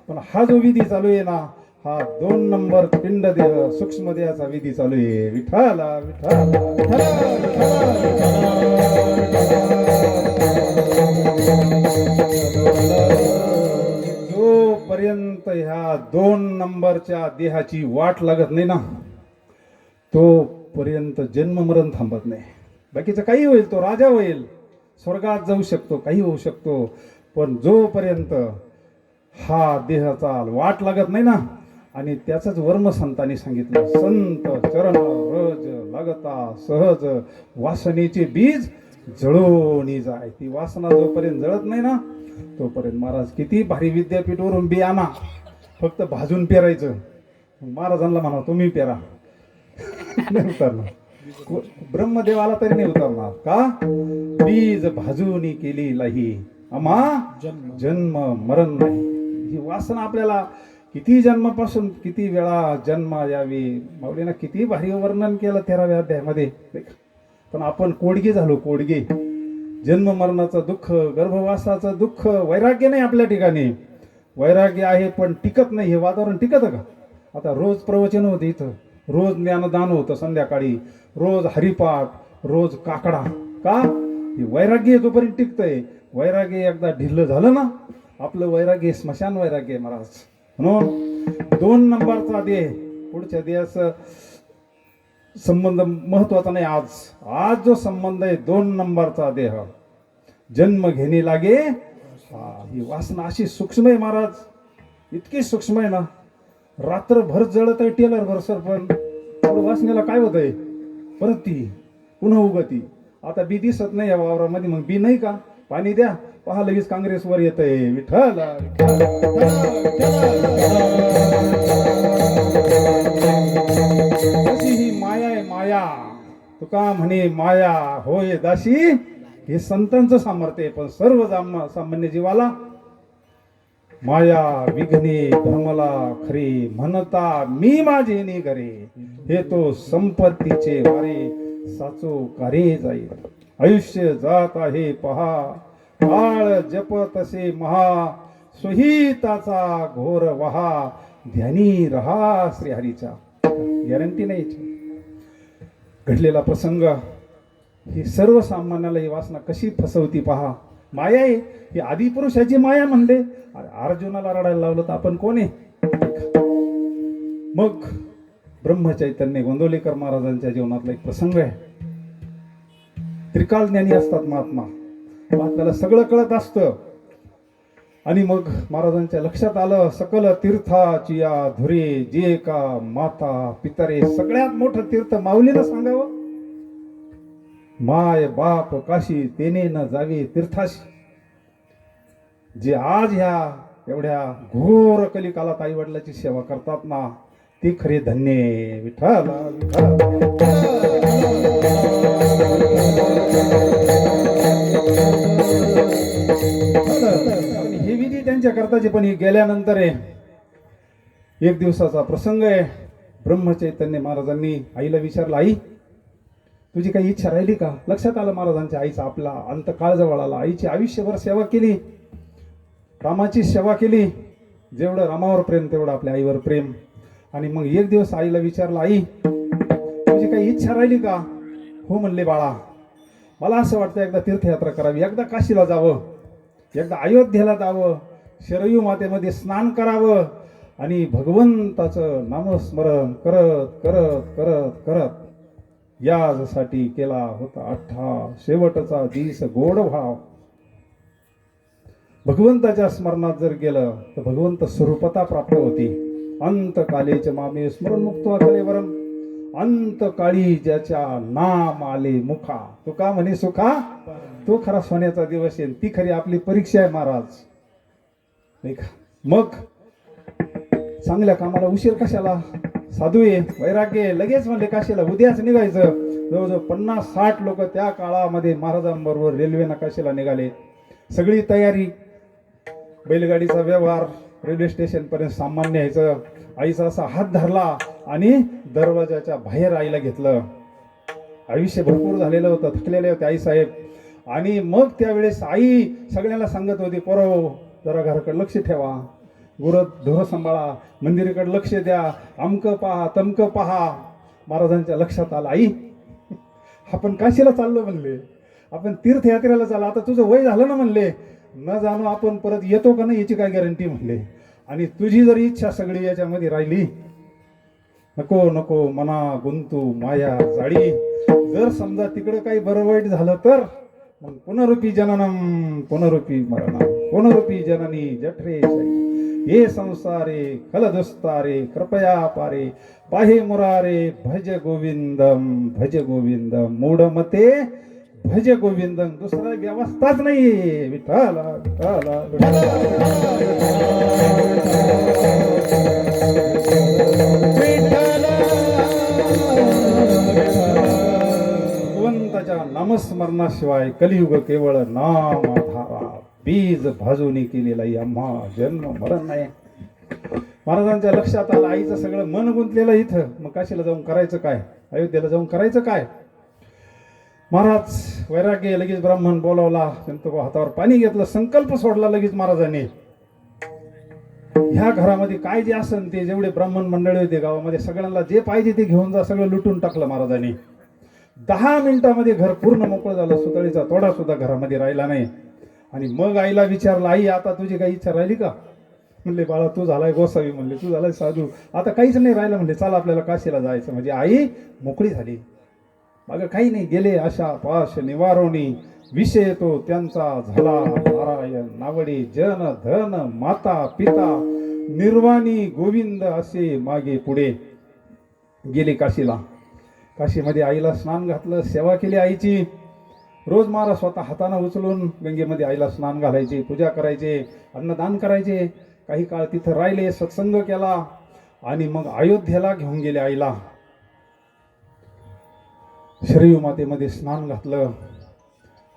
पण हा जो विधी चालू आहे ना, हा 2 नंबर पिंड देह सूक्ष्म देहाचा विधी चालू आहे. विठाला विठाला जोपर्यंत ह्या 2 नंबरच्या देहाची वाट लागत नाही ना, तोपर्यंत जन्म मरण थांबत नाही. बाकीचं काही होईल, तो राजा होईल, स्वर्गात जाऊ शकतो, काही होऊ शकतो. पण जोपर्यंत हा देहाचा वाट लागत नाही ना, आणि त्याचंच वर्म संतांनी सांगितलं, संत चरण रज लागता सहज वासनेचे बीज जळून जाय. ती वासना जोपर्यंत जळत नाही ना, तोपर्यंत महाराज किती भारी विद्यापीठवरून बी आणा, फक्त भाजून पेरायचं. महाराजांना म्हणा तुम्ही पेरा, नाही उतरणार. ब्रह्मदेवाला तरी नाही उतरणार का? बीज भाजूनी केली लाही आम्हा जन्म मरण नाही. ही वासना आपल्याला किती जन्मापासून किती वेळा जन्म यावी, माऊलीनं किती भारी वर्णन केलं 13व्या अध्यायामध्ये. पण आपण कोडगे झालो, कोडगे. जन्म मरणाचं दुःख, गर्भवासाचं दुःख, वैराग्य नाही आपल्या ठिकाणी. वैराग्य आहे पण टिकत नाही. हे वातावरण टिकत का? आता रोज प्रवचन होतं इथं, रोज ज्ञानदान होतं संध्याकाळी, रोज हरिपाठ, रोज काकडा. का? हे वैराग्य जोपर्यंत टिकतंय. वैराग्य एकदा ढिल्लं झालं ना, आपलं वैराग्य स्मशान वैराग्य महाराज. म्हणून 2 नंबरचा देह, पुढच्या देहाचा संबंध महत्वाचा नाही. आज जो संबंध आहे 2 नंबरचा देह, जन्म घेणे लागे. ही वासना अशी सूक्ष्म आहे महाराज, इतकी सूक्ष्म आहे ना. रात्रभर जळत आहे टेलर भर सर, पण वासनेला काय होत आहे, परत ती पुन्हा उगती. आता बी दिसत नाही या वावरामध्ये, मग बी नाही का, पाणी द्या, पहा लगेच काँग्रेसवर येत आहे. विठ्ठल अशी ही माया आहे, माया. तुका म्हणे माया होय दाशी. हे संतांचं सामर्थ्य आहे. पण सर्व सामान्य जीवाला माया विघ्ने भ्रमला खरे, म्हणता मी माझे नि घरे. हे तो संपत्तीचे वारे, साचो कार्य जाईल. आयुष्य जात आहे पहा, काळ जप तसे महा. सुहिताचा घोर वहा, ध्यानी रहा श्रीहरीच्या. गॅरंटी नाही. घडलेला प्रसंग ही सर्वसामान्याला ही वासना कशी फसवती पहा. माया आहे ही, आदिपुरुषाची माया म्हणले. अर्जुनाला रडायला लावलं तर आपण कोण आहे? मग ब्रह्मचैतन्य गोंदवलेकर महाराजांच्या जीवनातला एक प्रसंग आहे. त्रिकाल ज्ञानी असतात महात्मा, महात्म्याला सगळं कळत असतं. आणि मग महाराजांच्या लक्षात आलं, सकल तीर्थाची या धुरे, जे का माता पितरे. सगळ्यात मोठं तीर्थ माऊलीनं सांगावं, माय बाप काशी तेने न जावे तीर्थाशी. जे आज ह्या एवढ्या घोर कलिकालात आई वडिलाची सेवा करतात ना, ते खरे धन्य. विठ्ठल हे विधी त्यांच्या करताचे. पण हे गेल्यानंतर आहे, एक दिवसाचा प्रसंग आहे. ब्रह्मचैतन्य महाराजांनी आईला विचारलं, आई तुझी काही इच्छा राहिली का? लक्षात आलं महाराजांच्या आईचा, आपला अंतकाळ जवळ आला. आईची आयुष्यभर सेवा केली, रामाची सेवा केली. जेवढं रामावर प्रेम तेवढं आपल्या आईवर प्रेम. आणि मग एक दिवस आईला विचारलं, आई तुझी काही इच्छा राहिली का? हो म्हणले, बाळा मला असं वाटतं एकदा तीर्थयात्रा करावी, एकदा काशीला जावं, एकदा अयोध्येला जावं, शरयू मातेमध्ये स्नान करावं आणि भगवंताचं नामस्मरण करत करत करत करत यासाठी केला होता अठ्ठा शेवटचा दिस गोड भाव. भगवंताच्या स्मरणात जर गेलं तर भगवंत स्वरूपता प्राप्त होती. अंतकालेच मामे स्मरण मुक्त कलेवरम, अंतकाळी ज्याच्या नाम आले मुखा, तुका म्हणे सुखा, तो खरा सोन्याचा दिवस येईल. ती खरी आपली परीक्षा आहे महाराज, नाही का? मग चांगल्या कामाला उशीर कशाला? साधू आहे, वैराग्य आहे, लगेच म्हणले काशीला उद्याच निघायचं. जवळजवळ 50-60 लोक त्या काळामध्ये महाराजांबरोबर रेल्वेनं काशीला निघाले. सगळी तयारी, बैलगाडीचा व्यवहार, रेल्वे स्टेशन पर्यंत सामान न्यायचं. आईचा असा हात धरला आणि दरवाजाच्या बाहेर आईला घेतलं. आयुष्य भरपूर झालेलं होतं, थकलेले होते आईसाहेब. आणि मग त्यावेळेस आई सगळ्यांना सांगत होती, पोरं जरा घराकडे लक्ष ठेवा, ढोरं सांभाळा, मंदिराकडे लक्ष द्या, अमकं पहा तमकं पहा. महाराजांच्या लक्षात आलं, आई आपण काशीला चाललो म्हणले, आपण तीर्थयात्रेला चाललो, आता तुझं वय झालं ना म्हणले, न जाणो आपण परत येतो का नाही याची काय गॅरंटी म्हणले. आणि तुझी जर इच्छा सगळी याच्यामध्ये राहिली, नको नको मना गुंतू माया जाळी, जर समजा तिकडे काही बरं वाईट झालं तर मग पुनरुपी जननम पुनरुपी मरणम पुनरुपी जननी जठरे ये संसारे खलदुस्तारे कृपया पारे पाहे मुरारे भज गोविंदम मूढमते भज गोविंदम. दुसरा व्यवस्थाच नाही. विठ्ठल विठ्ठल भगवंताच्या नामस्मरणाशिवाय कलियुग केवळ नाम आधारा, बीज भाजूनी केलेला आम्हा जन्म मरण नाही. महाराजांच्या लक्षात आलं, आईचं सगळं मन गुंतलेलं इथं, मग काशीला जाऊन करायचं काय, अयोध्येला जाऊन करायचं काय. महाराज वैराग्य, लगेच ब्राह्मण बोलावला, त्यांचं हातावर पाणी घेतलं, संकल्प सोडला लगेच महाराजांनी. ह्या घरामध्ये काय जे असन ते, जेवढे ब्राह्मण मंडळी होते गावामध्ये, सगळ्यांना जे पाहिजे ते घेऊन जा, सगळं लुटून टाकलं महाराजांनी. 10 मिनिटामध्ये घर पूर्ण मोकळं झालं, सुतळीचा तोडा सुद्धा घरामध्ये राहिला नाही. आणि मग आईला विचारलं, आई आता तुझी काही इच्छा राहिली का? म्हणले, बाळा तू झालाय गोसावी, म्हणले तू झालाय साधू, आता काहीच नाही राहिलं, म्हणले चला आपल्याला काशीला जायचं. म्हणजे आई मोकळी झाली. मग काही नाही, गेले आशा पाश निवारोणी, विषय तो त्यांचा झाला नारायण नावडे, जन धन माता पिता निर्वाणी गोविंद असे मागे पुढे गेले काशीला. काशीमध्ये आईला स्नान घातलं, सेवा केली आईची. रोज महाराज स्वतः हाताने उचलून गंगेमध्ये आईला स्नान घालायचे, पूजा करायचे, अन्नदान करायचे. काही काळ तिथं राहिले, सत्संग केला आणि मग अयोध्येला घेऊन गेले आईला. शरयू मातेमध्ये स्नान घातलं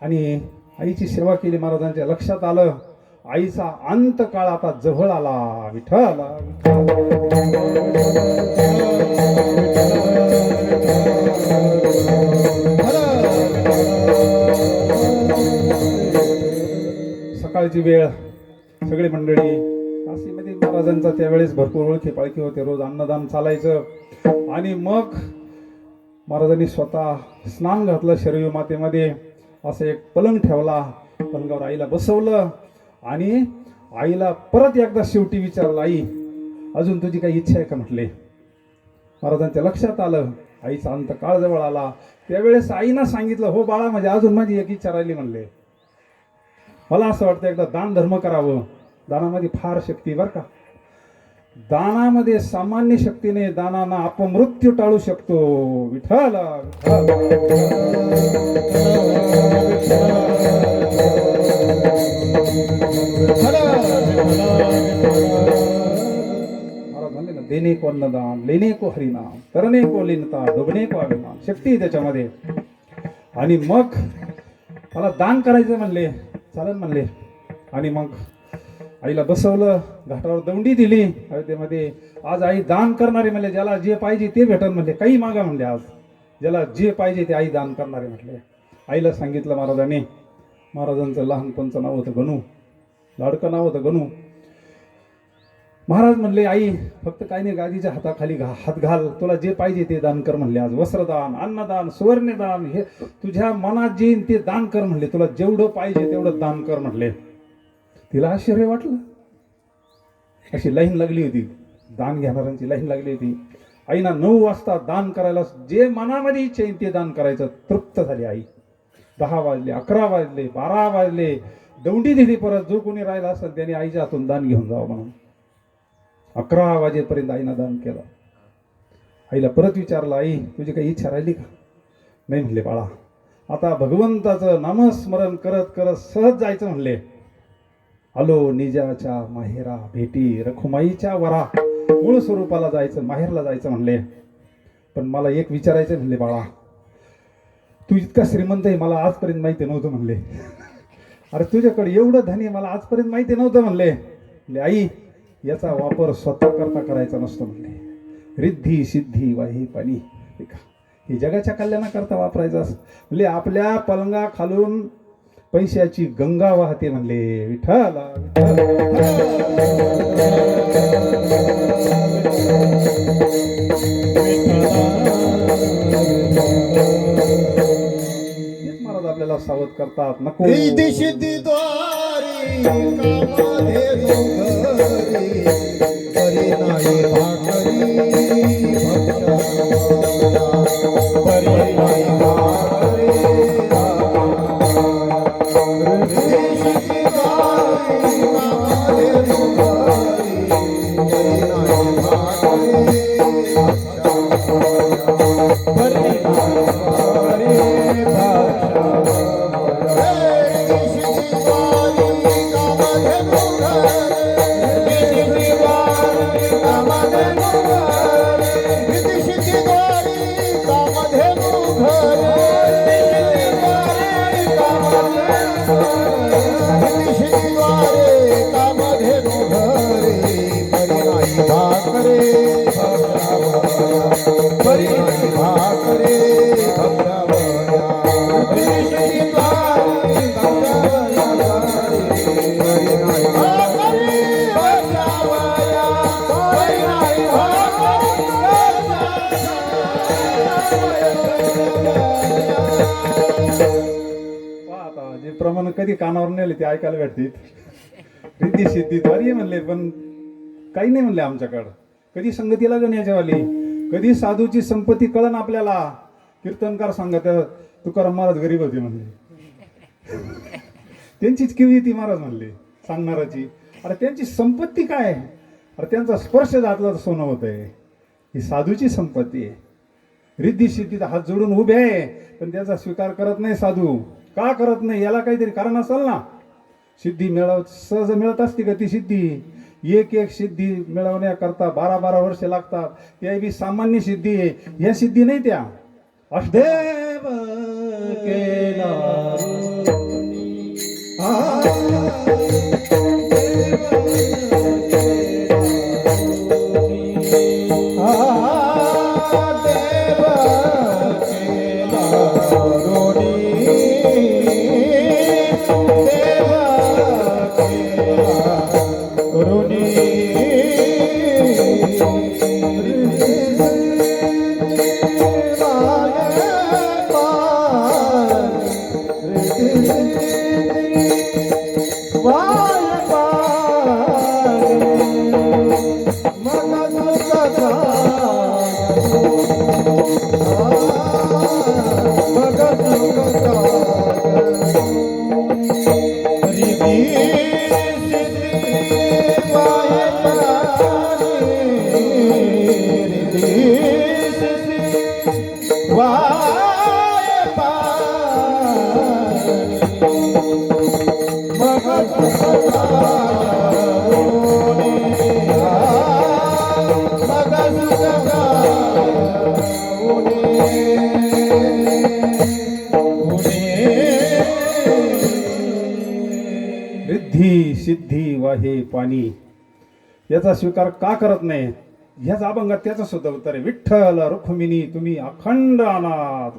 आणि आईची सेवा केली. महाराजांच्या लक्षात आलं, आईचा अंतकाळ आता जवळ आला. विठ्ठल सकाळची वेळ, सगळी मंडळी काशीमध्ये, महाराजांचा त्यावेळेस भरपूर ओळखी पाळखी होते, रोज अन्नदान चालायचं. आणि मग महाराजांनी स्वतः स्नान घातलं शरयू मातेमध्ये. असं एक पलंग ठेवला, पलंगावर आईला बसवलं आणि आईला परत एकदा शेवटी विचारलं, आई अजून तुझी काही इच्छा आहे का म्हटले. महाराजांच्या लक्षात आलं, आईचा अंतकाळ जवळ आला. त्यावेळेस आईनं सांगितलं, हो बाळा, म्हणजे अजून माझी एक इच्छा राहिली म्हणले. मला असं वाटतं एकदा दान धर्म करावं. दानामध्ये फार शक्ती बरं का. दानामध्ये सामान्य शक्तीने दानाना अपमृत्यू टाळू शकतो. विठ्ठल महाराज म्हणले ना, देणे को अन्नदान, लेणे को हरिनाम, करणे को लीनता, डुबणे को अभिमान. शक्ती आहे त्याच्यामध्ये. आणि मग मला दान करायचं म्हणले, चालेल म्हणले. आणि मग आईला बसवलं, घाटावर दौंडी दिली अयोध्येमध्ये. आज आई दान करणारे म्हणले, ज्याला जे पाहिजे ते भेटल म्हणले, काही मागा म्हणले, आज ज्याला जे पाहिजे ते आई दान करणारे म्हटले. आईला सांगितलं महाराजांनी. महाराजांचं लहानपणचं नाव होतं गणू, लाडकं नाव होतं गणू. महाराज म्हणले, आई फक्त काही नाही, गादीच्या हाताखाली हात घाल, तुला जे पाहिजे ते दान कर म्हणले. आज वस्त्रदान, अन्नदान, सुवर्णदान, हे तुझ्या मनात जे ते दान कर म्हणले. तुला जेवढं पाहिजे तेवढं दान कर म्हणले. तिला आश्चर्य वाटलं. अशी लाईन लागली होती, दान घेणाऱ्यांची लाईन लागली होती. आईना 9 वाजता दान करायला, जे मनामध्ये इच्छा येईल ते दान करायचं. तृप्त झाली आई. 10 वाजले, 11 वाजले, 12 वाजले, दौंडी दिली परत. जो कोणी राहिला असेल त्याने आईच्या हातून दान घेऊन जावं म्हणून. 11 वाजेपर्यंत आईनं दान केलं. आईला परत विचारलं, आई तुझी काही इच्छा राहिली का? नाही म्हणले बाळा, आता भगवंताचं नामस्मरण करत करत सहज जायचं म्हणले. आलो निजाच्या माहेरा भेटी, रखुमाईच्या वरा, मूळ स्वरूपाला जायचं, माहेरला जायचं म्हणले. पण मला एक विचारायचं म्हणले, बाळा तू इतका श्रीमंत आहे मला आजपर्यंत माहिती नव्हतं म्हणले. अरे तुझ्याकडे एवढं धनी मला आजपर्यंत माहिती नव्हतं म्हणले. म्हणले आई याचा वापर स्वतः करता करायचा नसतो म्हणले. रिद्धी सिद्धी वाही पाणी, हे जगाच्या कल्याणाकरता वापरायचं असं म्हणले. आपल्या पलंगा खालून पैशाची गंगा वाहते म्हणले. विठ्ठला महाराज आपल्याला सावध करतात, नको रिद्धी सिद्धी द्वारी कामाधेनु घरी, परी नाही भाकरी भक्तावाया, परी नाही भाकरी रिद्धी सिद्धी द्वारी कामाधेनु घरी, परी नाही भाकरी भक्तावाया, परी नाही भाकरी प्रमाण कधी कानावर नेले ते ऐकायला भेटते. रिद्धी सिद्धी द्वारी म्हणले, पण काही नाही म्हणले आमच्याकडं. कधी संगतीला गण्याच्यावाली, कधी साधूची संपत्ती कळण आपल्याला. कीर्तनकार सांगत तुकाराम महाराज गरीब होते म्हणले. त्यांचीच किवी ती महाराज म्हणले सांगणाराची. अरे त्यांची संपत्ती काय? अरे त्यांचा स्पर्श जातला तर सोनं होत आहे. ही साधूची संपत्ती आहे. रिद्धी सिद्धीत हात जोडून उभे आहे, पण त्याचा स्वीकार करत नाही साधू. का करत नाही? याला काहीतरी कारण असेल ना. सिद्धी सहज मिळत असते का ती सिद्धी? एक सिद्धी मिळवण्याकरता 12-12 वर्ष लागतात. त्या बी सामान्य सिद्धी आहे, ह्या सिद्धी नाही त्या. देव केला रिद्धी सिद्धी वाहे पाणी, याचा स्वीकार का करत नाही? ह्याच अभंगात त्याचं सुद्धा उत्तर आहे. विठ्ठल रुक्मिणी तुम्ही अखंड अनाथ.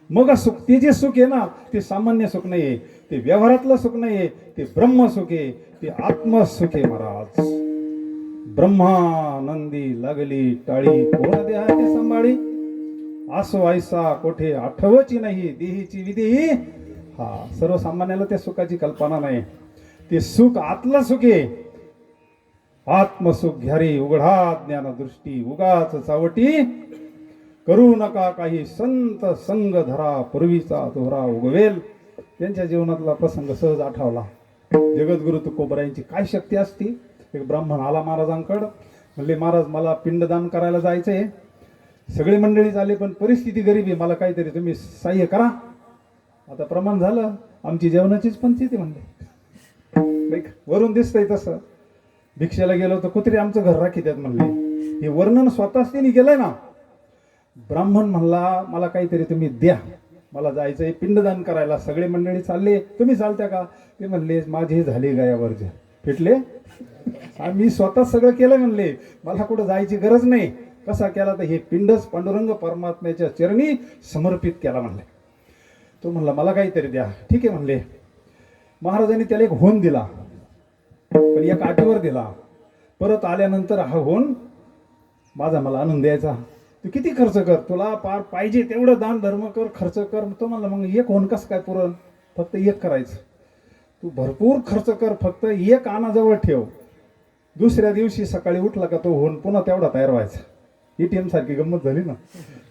मग सुख, ते जे सुख आहे ना ते सामान्य सुख नाही आहे, ते व्यवहारातलं सुख नाही आहे, ते ब्रह्म सुख आहे, ते आत्मसुख आहे महाराज. ब्रह्मानंदी लागली टाळी, कोण देहा ते सांभाळी. आसो ऐसा कोठे आठवची नाही, देहीची विधी. हा सर्वसामान्याला त्या सुखाची कल्पना नाही. ते सुख आतलं सुख आहे. आत्मसुख घ्यारी उघडा ज्ञान दृष्टी उगाच चावटी करू नका काही संत संग धरा पूर्वीचा दोहरा उगवेल. त्यांच्या जीवनातला प्रसंग सहज आठवला. जगद्गुरु तुकोबरायांची काय शक्ती असती. एक ब्राह्मण आला महाराजांकडं, म्हणले महाराज मला पिंडदान करायला जायचंय. सगळी मंडळी झाली पण परिस्थिती गरीबी, मला काहीतरी तुम्ही सहाय्य करा. आता प्रमाण झालं, आमची जेवणाचीच पंचायती म्हणले. वरून दिसतंय तसं. भिक्षेला गेलो तर कुत्रे आमचं घर राखी त्यात म्हणले. हे वर्णन स्वतःच त्यांनी केलंय ना. ब्राह्मण म्हणला मला काहीतरी तुम्ही द्या, मला जायचंय पिंडदान करायला. सगळे मंडळी चालले, तुम्ही चालत्या का. ते म्हणले माझे झाले गायावरचे फिटले, मी स्वतः सगळं केलं म्हणले, मला कुठं जायची गरज नाही. कसा केला तर हे पिंडच पांडुरंग परमात्म्याच्या चरणी समर्पित केला म्हणले. तो म्हणला मला काहीतरी द्या. ठीक आहे म्हणले. महाराजांनी त्याला एक होन दिला, पण एक अटीवर दिला. परत आल्यानंतर हा होन माझा मला आणून द्यायचा. तू किती खर्च कर, तुला पार पाहिजे तेवढं दान धर्म कर, खर्च कर. तो म्हणला मग एक होन कसं काय पुरण, फक्त एक करायचं. तू भरपूर खर्च कर, फक्त एक आणाजवळ ठेव. दुसऱ्या दिवशी सकाळी उठला का तो होन पुन्हा तेवढा तयार व्हायचा. ATM सारखी गंमत झाली ना.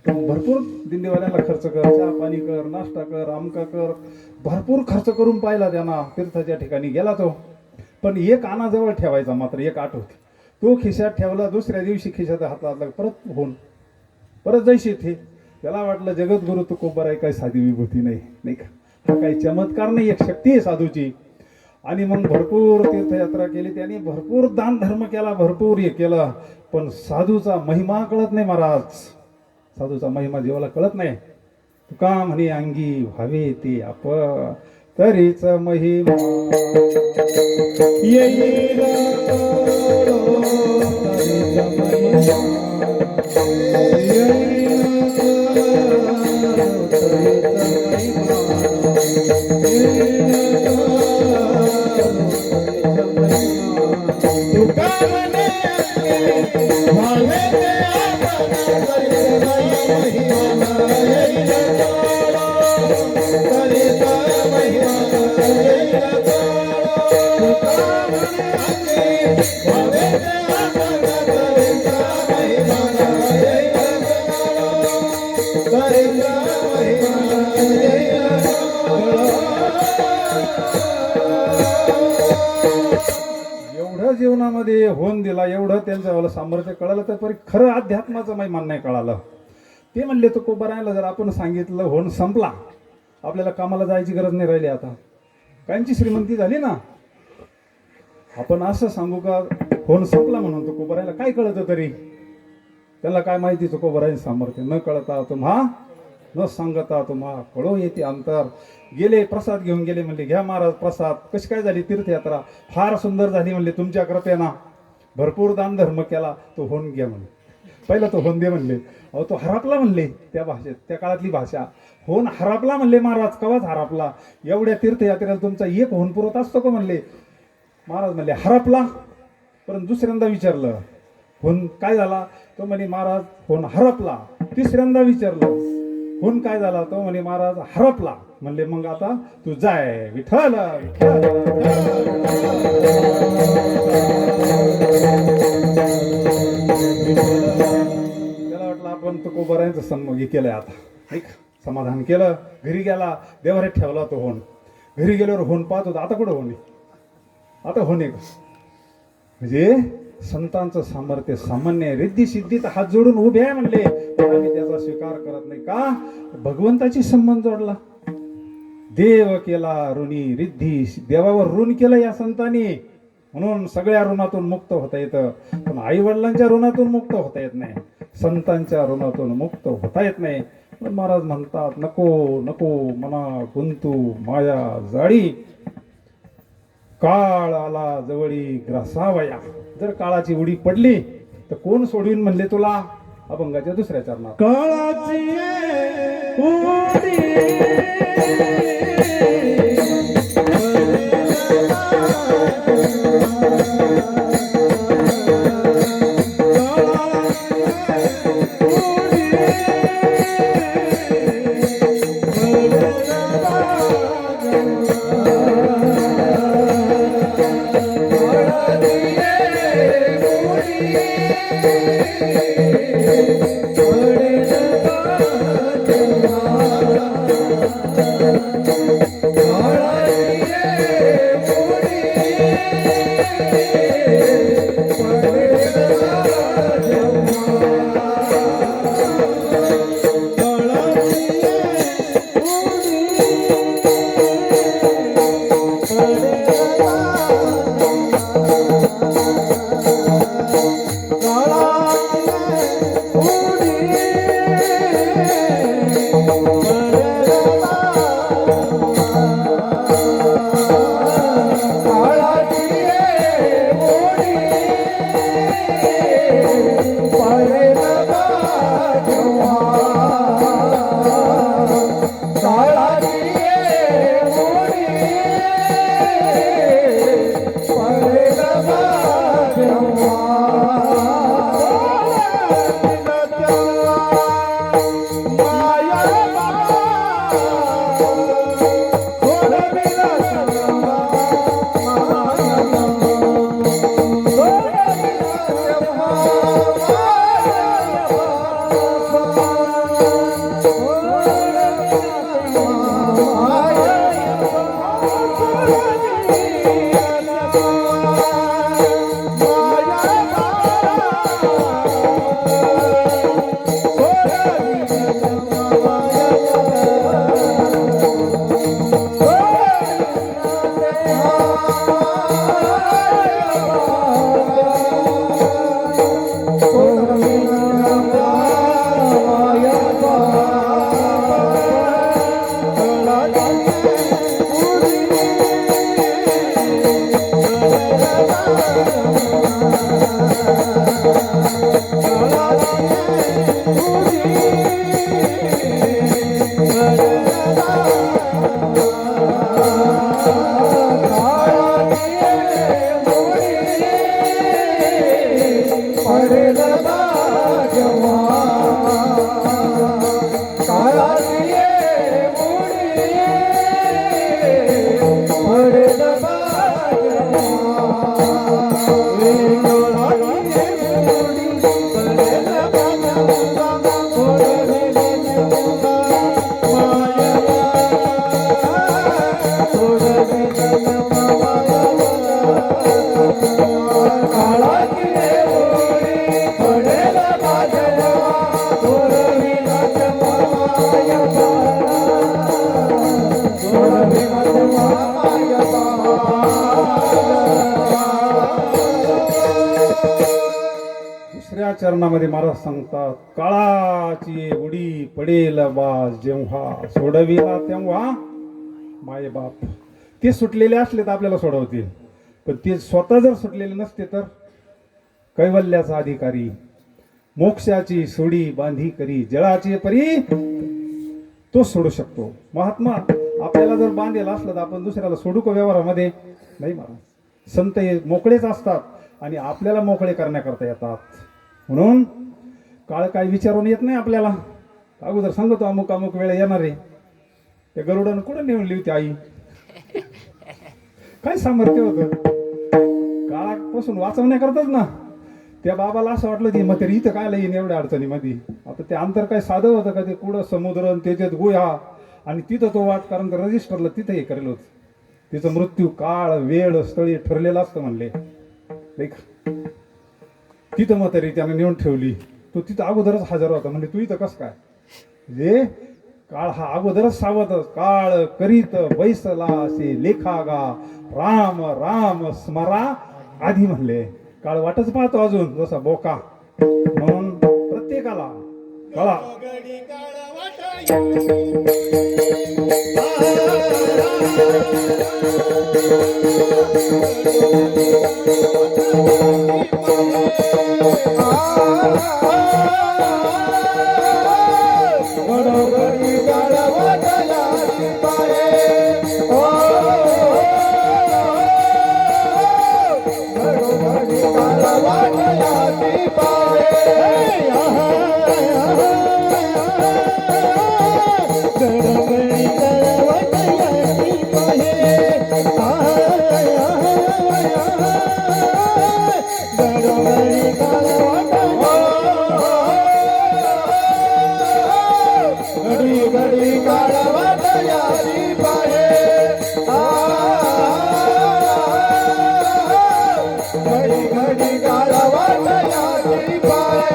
भरपूर दिंडीवाल्यांना खर्च कर, चहा पाणी कर, नाश्ता कर, आमका कर. भरपूर खर्च करून पाहिला त्यांना. तीर्थाच्या ठिकाणी गेला तो, पण एक आणाजवळ ठेवायचा. मात्र एक आठ होती, तो खिशात ठेवला. दुसऱ्या दिवशी खिशात हात लागला, परत होऊन परत जैसे थे. त्याला वाटलं जगद्गुरु तुकोबराय काही साधी विभूती नाही का, हा काही चमत्कार नाही, एक शक्ती आहे साधूची. आणि मग भरपूर तीर्थयात्रा केली त्यांनी, भरपूर दान धर्म केला, भरपूर हे केलं. पण साधूचा महिमा कळत नाही महाराज. साधूचा महिमा जीवाला कळत नाही. तुका म्हणे अंगी व्हावे ते आप तरीच महिमा येईल एवढं जीवनामध्ये होऊन दिला, एवढं त्यांचं सामर्थ्य कळालं, तर परी खरं अध्यात्माचं महिमान नाही कळालं. ते म्हणले तुकोबरायला जर आपण सांगितलं होऊन संपला, आपल्याला कामाला जायची गरज नाही राहिली. आता काहींची श्रीमंती झाली ना. आपण असं सांगू का होऊन संपला म्हणून तुकोबरायला काय कळतं तरी. त्याला काय माहिती तुकोबरायचं सामर्थ्य. न कळता तुम्हा न सांगता तुम्हा कळो येते अंतर. गेले प्रसाद घेऊन गेले, म्हणले घ्या महाराज प्रसाद. कशी काय झाली तीर्थयात्रा, फार सुंदर झाली म्हणले तुमच्या कृपेना. भरपूर दान धर्म केला. तो होऊन घ्या म्हणले. पहिला तो होऊन दे म्हणले. अहो तो हरापला म्हणले. त्या भाषेत, त्या काळातली भाषा, होऊन हरापला म्हणले महाराज. कवाच हरापला, एवढ्या तीर्थयात्रेला तुमचा एक होऊन पुरत असतो का म्हणले. महाराज म्हणले हरापला. परंतु दुसऱ्यांदा विचारलं होऊन काय झाला, तो म्हणे महाराज होऊन हरपला. तिसऱ्यांदा विचारलं होऊन काय झाला, तो म्हणे महाराज हरपला. म्हणले मग आता तू जाय विठ्ठल. त्याला वाटलं आपण तुकोबरायांचं सन्मुखी केलंय आता, एक समाधान केलं. घरी गेला, देवाऱ्यात ठेवला तो होऊन. घरी गेल्यावर होऊन पाहत होता, आता कुठं होणे, आता होणे म्हणजे संतांचं सामर्थ्य सामान्य आहे. रिद्धी सिद्धीत हात जोडून उभे आहे म्हणले, पण आम्ही त्याचा स्वीकार करत नाही. का, भगवंताची संबंध जोडला. देव केला ऋणी रिद्धी, देवावर ऋण केलं या संतांनी. म्हणून सगळ्या ऋणातून मुक्त होता येतं, पण आई वडिलांच्या ऋणातून मुक्त होता येत नाही, संतांच्या ऋणातून मुक्त होता येत नाही. पण महाराज म्हणतात नको नको मना गुंतू माया जाळी, काळ आला जवळी ग्रासावया. जर काळाची उडी पडली तर कोण सोडवीन म्हणले तुला. अभंगाच्या दुसऱ्या चरणात काळाची उडी दुसऱ्या चरणामध्ये महाराज सांगतात, काळाची उडी पडेल बाज जेव्हा, सोडविला तेव्हा माय बाप. ते सुटलेले असले तर आपल्याला सोडवतील, पण ते स्वतः जर सुटलेले नसते तर कैवल्याचा अधिकारी, मोक्षाची सोडी बांधी करी, जळाची परी तो सोडू शकतो. महात्मा आपल्याला जर बांधेल असलं तर आपण दुसऱ्याला सोडू का व्यवहारामध्ये? नाही महाराज. संत हे मोकळेच असतात आणि आपल्याला मोकळे करण्याकरता येतात. म्हणून काळ काय विचारून येत नाही आपल्याला. अगोदर सांगतो अमुक अमुक वेळ येणार आहे. त्या गरुडानं कुठं नेऊन लिहिते आई? काय सामर्थ्य होतं काळापासून वाचवण्याकरताच ना. त्या बाबाला असं वाटलं की मग तरी इथं काय येईन एवढ्या अडचणीमध्ये. आता ते अंतर काय साधं होतं का? ते कुठं समुद्र त्याच्यात गोया आणि तिथं तो वाट, कारण का रजिस्टरला तिथं हे करेल होतं. तिचं मृत्यू काळ वेळ स्थळी ठरलेलं असतं म्हणले. देख तिथं मग तरी त्यानं नेऊन ठेवली. तो तिथं अगोदरच हजर होता. म्हणजे तू इथं कसं काय? म्हणजे काळ हा अगोदरच सावध. काळ करीत बैसला असे लेखा गा, राम राम स्मरा आधी म्हणले. काळ वाटच पाहतो अजून जसा बोका. म्हणून प्रत्येकाला कळा गडबडी घडी घडी काळवाट याची पाहे घडी घडी काळवाट याची पाहे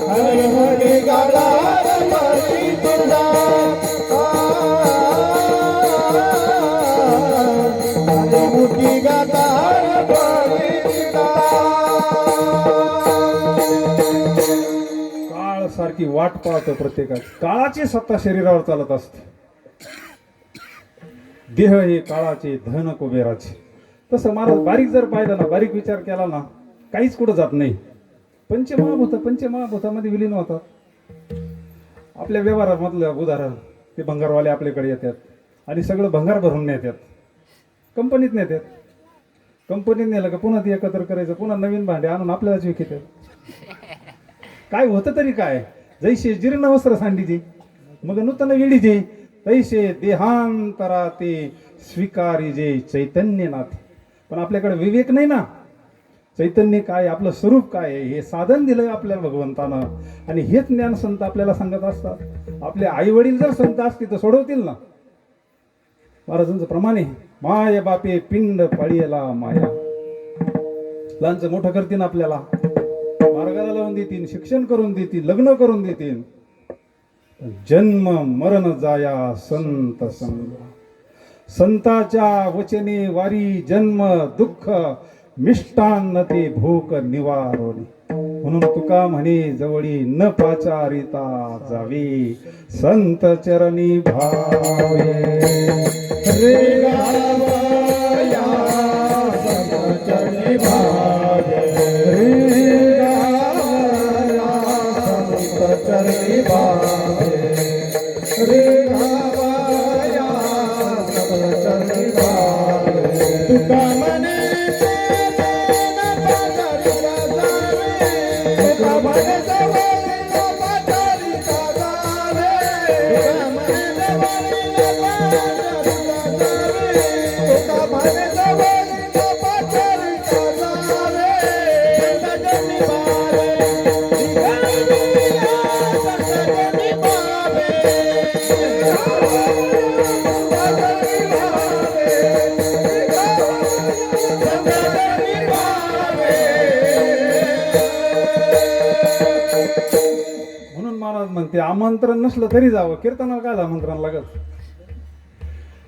हरी हरी गाडार परी तुझा हरी मुठी गाडार परी तुझा काळ सारखी वाट पाहतो प्रत्येकाची. काळाची सत्ता शरीरावर चालत असते. देह हे काळाचे, धन कुबेराचे. तसं महाराज बारीक जर पाहिलं ना, बारीक विचार केला ना, काहीच कुठं जात नाही. पंचमहाभूतामध्ये विलीन होतात. आपल्या व्यवहारामधलं उदाहरण, ते भंगारवाले आपल्याकडे येतात आणि सगळं भंगार भरून नेतात, कंपनीत नेतात. कंपनीत नेलं का पुन्हा ते एकत्र करायचं, पुन्हा नवीन भांडे आणून आपल्यालाच विकतात. काय होतं तरी काय, जैसे जीर्ण वस्त्र सांडीचे मग नूतन वेळीचे, तैसे देहांतरा ते स्वीकारी जे चैतन्य नाथे. पण आपल्याकडे विवेक नाही ना. चैतन्य काय, आपलं स्वरूप काय आहे, हे साधन दिलंय आपल्याला भगवंतानं. आणि हेच ज्ञान संत आपल्याला सांगत असतात. आपले आई वडील जर संत असतील तर सोडवतील ना. महाराजांचं प्रमाण आहे, माय बापे पिंड पाळीला माया. लहानचं मोठं करतील आपल्याला, मार्गाला लावून देतील, शिक्षण करून देतील, लग्न करून देतील. जन्म मरण जाया संत संग. संताच्या वचने वारी जन्म दुःख मिष्टान्न ते भूक निवारोनी. म्हणून तुका म्हणे जवळी न पाचारिता जावी संत चरणी भावे. रे गावया संत चरणी भावे रे गावया संत चरणी भावे रे गावया संत चरणी भावे. तुका म्हणे म्हणून महाराज म्हणते आमंत्रण नसलं तरी जावं. कीर्तनाला काय आमंत्रण लागत.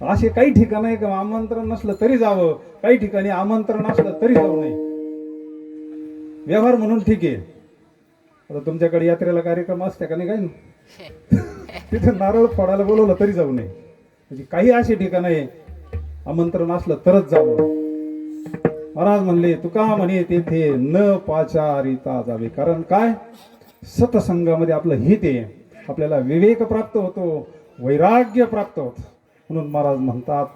असे काही ठिकाण आहे का आमंत्रण नसलं तरी जावं, काही ठिकाणी आमंत्रण असलं तरी जाऊ नये. व्यवहार म्हणून ठीक आहे. आता तुमच्याकडे यात्रेला कार्यक्रम असते का नाही, काही नाही, तिथे नारळ फोडायला बोलवलं तरी जाऊ नये. म्हणजे काही असे ठिकाण आहे आमंत्रण असलं तरच जावं. महाराज म्हणले तुका म्हणे तेथे न पाचारिता जावे. कारण काय, सतसंगामध्ये आपलं हित आहे, आपल्याला विवेक प्राप्त होतो, वैराग्य प्राप्त होतं. म्हणून महाराज म्हणतात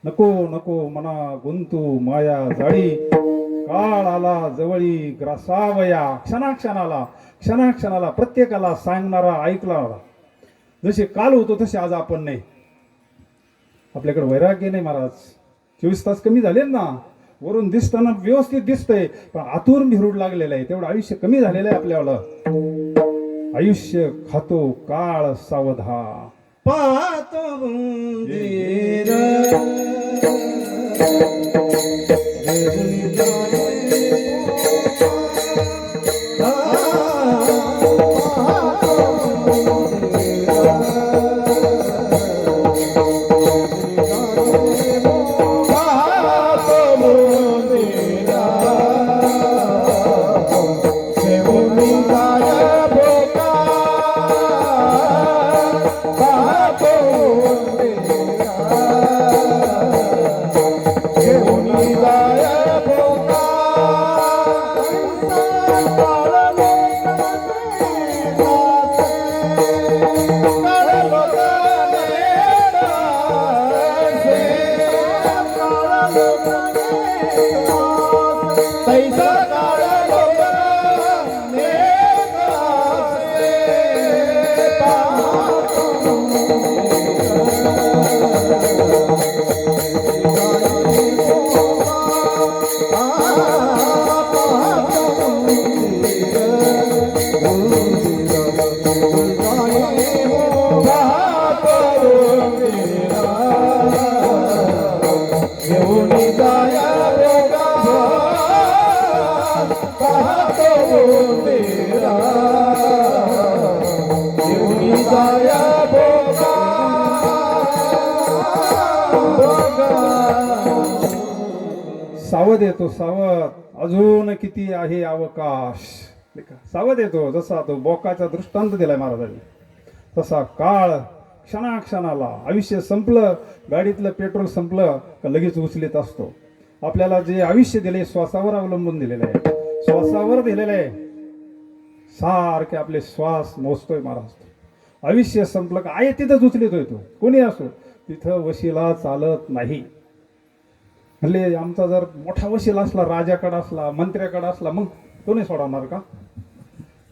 नको नको मना गुंतू माया जाळी. काळ आला जवळी ग्रासावया. क्षणाक्षणाला प्रत्येकाला सांगणारा ऐकणारा. जसे काल होतो तसे आज आपण नाही. आपल्याकडे वैराग्य नाही महाराज. 24 तास कमी झाले ना. वरून दिसताना व्यवस्थित दिसतंय पण आतून भिरूड लागलेलं आहे. तेवढं आयुष्य कमी झालेलं आहे आपल्याला. आयुष्य खातो काळ सावधा. पाहतो मंदिर घेऊन जाय भोका सावध येतो सावध, अजून किती आहे अवकाश. सावध येतो, जसा तो बोकाचा दृष्टांत दिलाय महाराजांनी, तसा काळ क्षणाक्षणाला. आयुष्य संपलं, गाडीतलं पेट्रोल संपलं का लगेच उचलीत असतो. आपल्याला जे आयुष्य दिले श्वासावर अवलंबून दिलेलं आहे, श्वासावर दिलेलं आहे. सारखे आपले श्वास मोजतोय महाराज. आयुष्य संपलं का आहे तिथंच उचलितोय तो, कोणी असो. तिथं वशिला चालत नाही. म्हणले आमचा जर मोठा वशील असला, राजाकडे असला, मंत्र्याकडे असला, मग तो नाही सोडवणार का?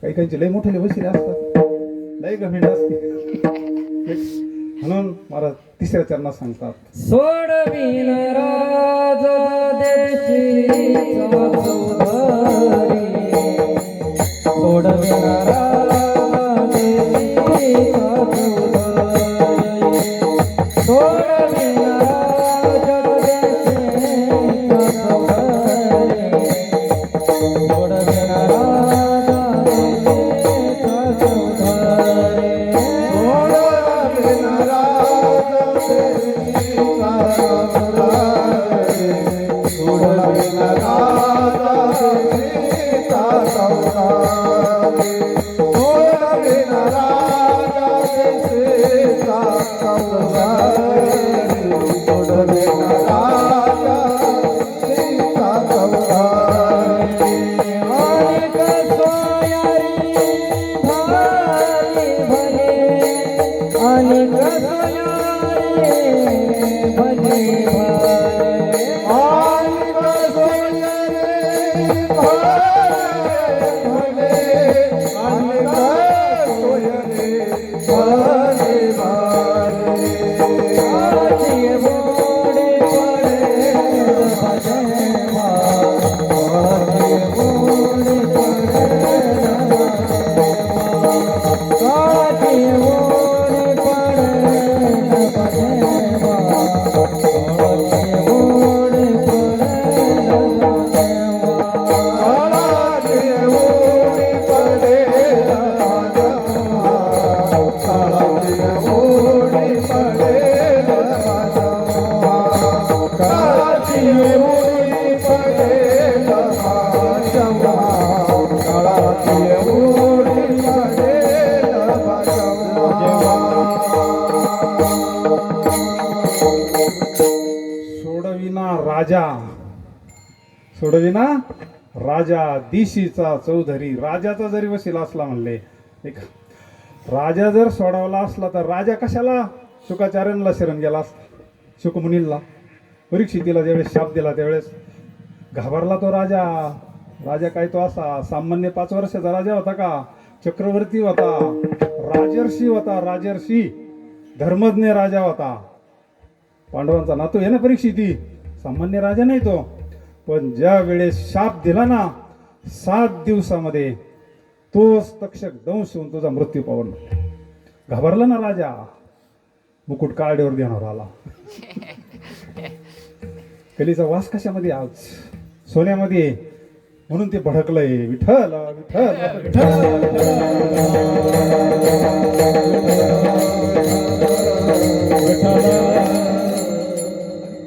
काही काहींचे लय मोठे वशील असतात, लय गंभीर असते. म्हणून मला तिसऱ्या चरणात सांगतात, सोडविन राजा देशीचा चौधरी, सोडविन राजा देशीचा चौधरी, सोडविन राजा देशीचा चौधरी, सोडविन राजा देशीचा चौधरी, सोडविना राजा दिशीचा चौधरी. राजाचा जरी वशीला असला म्हणले, एक राजा जर सोडवला असला तर राजा कशाला शुकाचार्यांना शरण गेला असता. शुकमुनीला, परीक्षितीला ज्यावेळेस शाप दिला त्यावेळेस घाबरला तो राजा. राजा काय तो असा सामान्य 5 वर्षाचा राजा होता का? चक्रवर्ती होता, राजर्षी होता, राजर्षी धर्मज्ञ राजा होता. पांडवांचा नातू आहे ना परीक्षिती, सामान्य राजा नाही तो. पण ज्या वेळेस शाप दिला ना 7 दिवसामध्ये तोच तक्षक दंश होऊन तुझा मृत्यू पावला. घाबरला ना राजा, मुकुट काळडीवर देणार आला. कलीचा वास कशामध्ये? आज सोन्यामध्ये, म्हणून ते भडकलंय. विठ्ठल विठ्ठल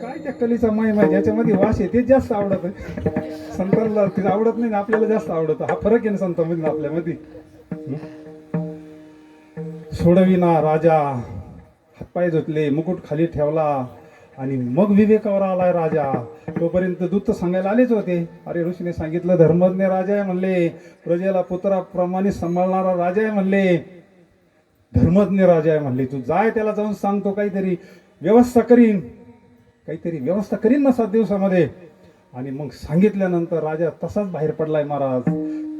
काय त्या कलीचा महिमा, ज्याच्यामध्ये वास आहे तेच जास्त आवडत आहे. संतांना ते आवडत नाही, आपल्याला जास्त आवडत. हा फरक आहे ना संतांमध्ये आपल्यामध्ये. सोडविना राजा, हातपाय धुतले, मुकुट खाली ठेवला आणि मग विवेकावर आलाय राजा. तोपर्यंत दूत सांगायला आलेच होते. अरे ऋषीने सांगितलं धर्मज्ञ राजा आहे म्हणले, प्रजेला पुत्राप्रमाणे सांभाळणारा राजा आहे म्हणले, धर्मज्ञ राजा आहे म्हणले. तू जाय त्याला जाऊन सांगतो काहीतरी व्यवस्था करीन, काहीतरी व्यवस्था करीन ना 7 दिवसामध्ये. आणि मग सांगितल्यानंतर राजा तसाच बाहेर पडलाय महाराज.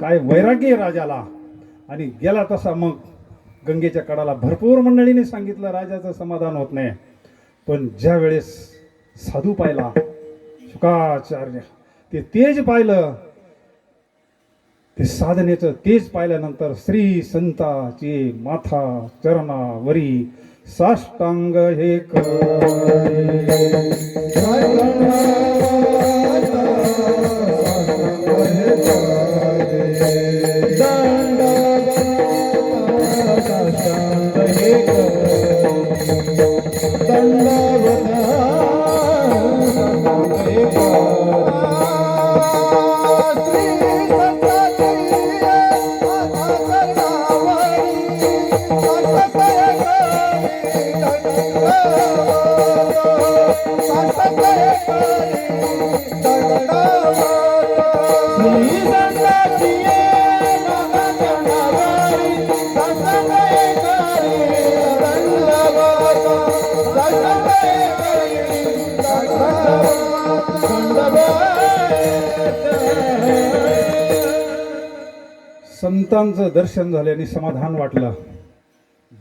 काय वैराग्य आहे राजाला. आणि गेला तसा मग गंगेच्या कडाला. भरपूर मंडळीने सांगितलं, राजाचं समाधान होत नाही. पण ज्या वेळेस साधू पाहिला शुकाचार्य, ते तेज पाहिलं, ते साधनेचं तेज पाहिल्यानंतर श्री संताची माथा चरणावरी साष्टांग हे दंडवत संतांचं दर्शन झाल्याने समाधान वाटलं.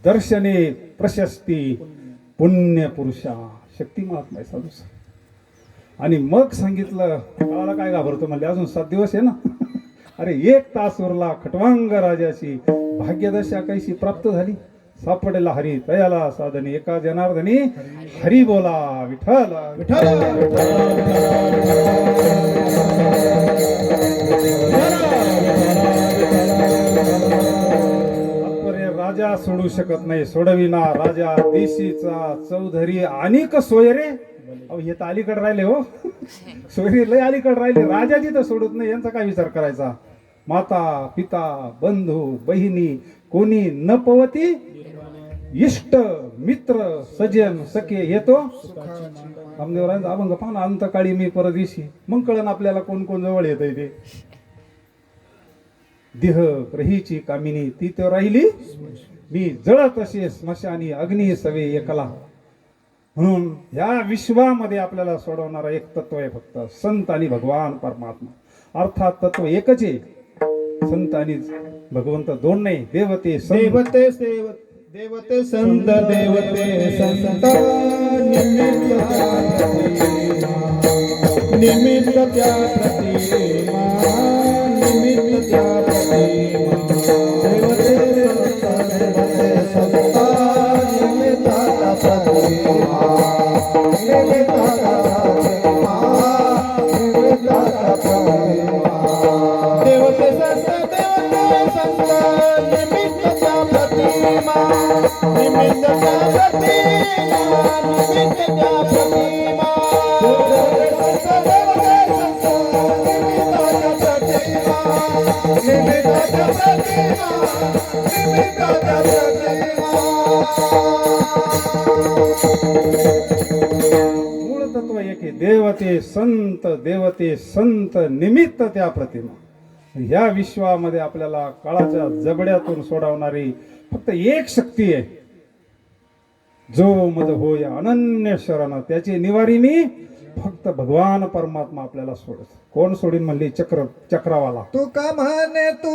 दर्शने प्रशस्ती पुण्य पुरुषा शक्ती महात्मा आहे साधूचा. आणि मग सांगितलं काळाला काय घाबरतो म्हणले अजून 7 दिवस आहे ना. अरे 1 तास उरला खटवांग राजाची भाग्यदशा कैशी प्राप्त झाली. सापडेला हरी तयाला साधनी एका जनार्दनी हरी बोला विठ्ठल विठ्ठल. राजा सोडू शकत नाही सोडविना राजा देशीचा चौधरी अनेक सोयरे. अहो हे तर अलीकडे राहिले हो. सोयरे लय अलीकडे राहिले. राजा जिथं सोडत नाही यांचा काय विचार करायचा. माता पिता बंधू बहिणी कोणी न पवती इष्ट मित्र सजन सखे येतो रामदेवरायांचा अभंग पाहना अंतकाळी मी परदेशी. मग कळण आपल्याला कोण कोण जवळ येत ते. देह ग्रहीची कामिनी ती तर राहिली मी जळत असे स्मशानी अग्नी सवे एकला. म्हणून या विश्वामध्ये आपल्याला सोडवणारा एक तत्व आहे फक्त संत आणि भगवान परमात्मा. अर्थात तत्व एकच आहे. संत आणि भगवंत दोन नाही. देवते देवते देवते संत देवते संत निमित्त त्या प्रतिमा निमित्त त्या प्रतिमा देवते संत निमित्त त्या प्रतिमा निमित्त त्या प्रतिमा निमित्त त्या प्रतिमा देवते संत निमित्त त्या प्रतिमा निमित्त त्या प्रतिमा निमित्त त्या प्रतिमा मूळ तत्व एक आहे. देवते संत निमित्त त्या प्रतिमा. ह्या विश्वामध्ये आपल्याला काळाच्या जबड्यातून सोडवणारी फक्त एक शक्ती आहे. जो मद होय अनन्य शरण त्याची निवारी मी फक्त भगवान परमात्मा आपल्याला सोडत. कोण सोडीन म्हणली चक्रवाला. तू का म्हणे तू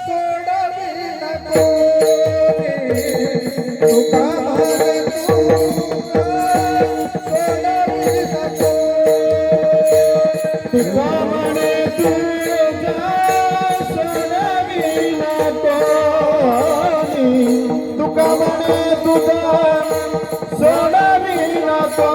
सोडवी नको तू का म्हणे तू सोडवी नको तू का म्हणे तू सोडवी नको तू का म्हणे तुझा सोडवी नको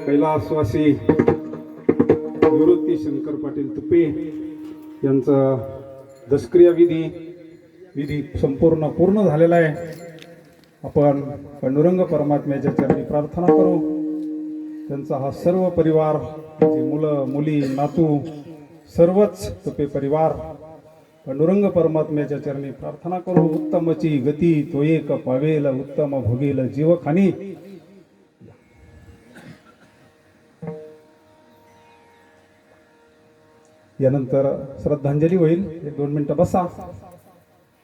कैलासवासी निवृत्ती शंकर पाटील तुपे यांचा दशक्रिया विधी संपूर्ण पूर्ण झालेला आहे. आपण पांडुरंग परमात्म्याच्या चरणी प्रार्थना करू. त्यांचा हा सर्व परिवार, जे मुलं मुली नातू सर्वच तुपे परिवार पांडुरंग परमात्म्याच्या चरणी प्रार्थना करू. उत्तमची गती तो एक पावेल, उत्तम भोगेल जीवखानी. यानंतर श्रद्धांजली होईल. 1-2 मिनिटं बसा.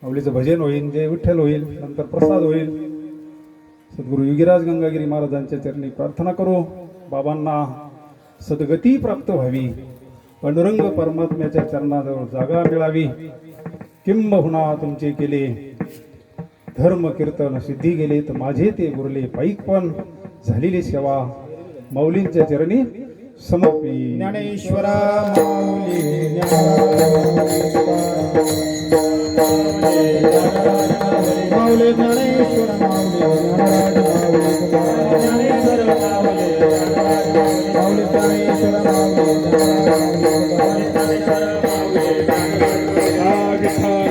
माऊलीचं भजन होईल, जय विठ्ठल होईल, नंतर प्रसाद होईल. सद्गुरू योगीराज गंगागिरी महाराजांच्या चरणी प्रार्थना करू. बाबांना सद्गती प्राप्त व्हावी, पांडुरंग परमात्म्याच्या चरणाजवळ जागा मिळावी. किंबहुना तुमचे केले धर्म कीर्तन सिद्धी गेले, तर माझे ते उरले पाईक पण झालेली सेवा. माऊलींच्या चरणी समर्पित. ज्ञानेश्वरा माऊली माऊली ज्ञानेश्वर माऊली ज्ञानेश्वर माऊली माऊली ज्ञानेश्वर माऊली विठ्ठल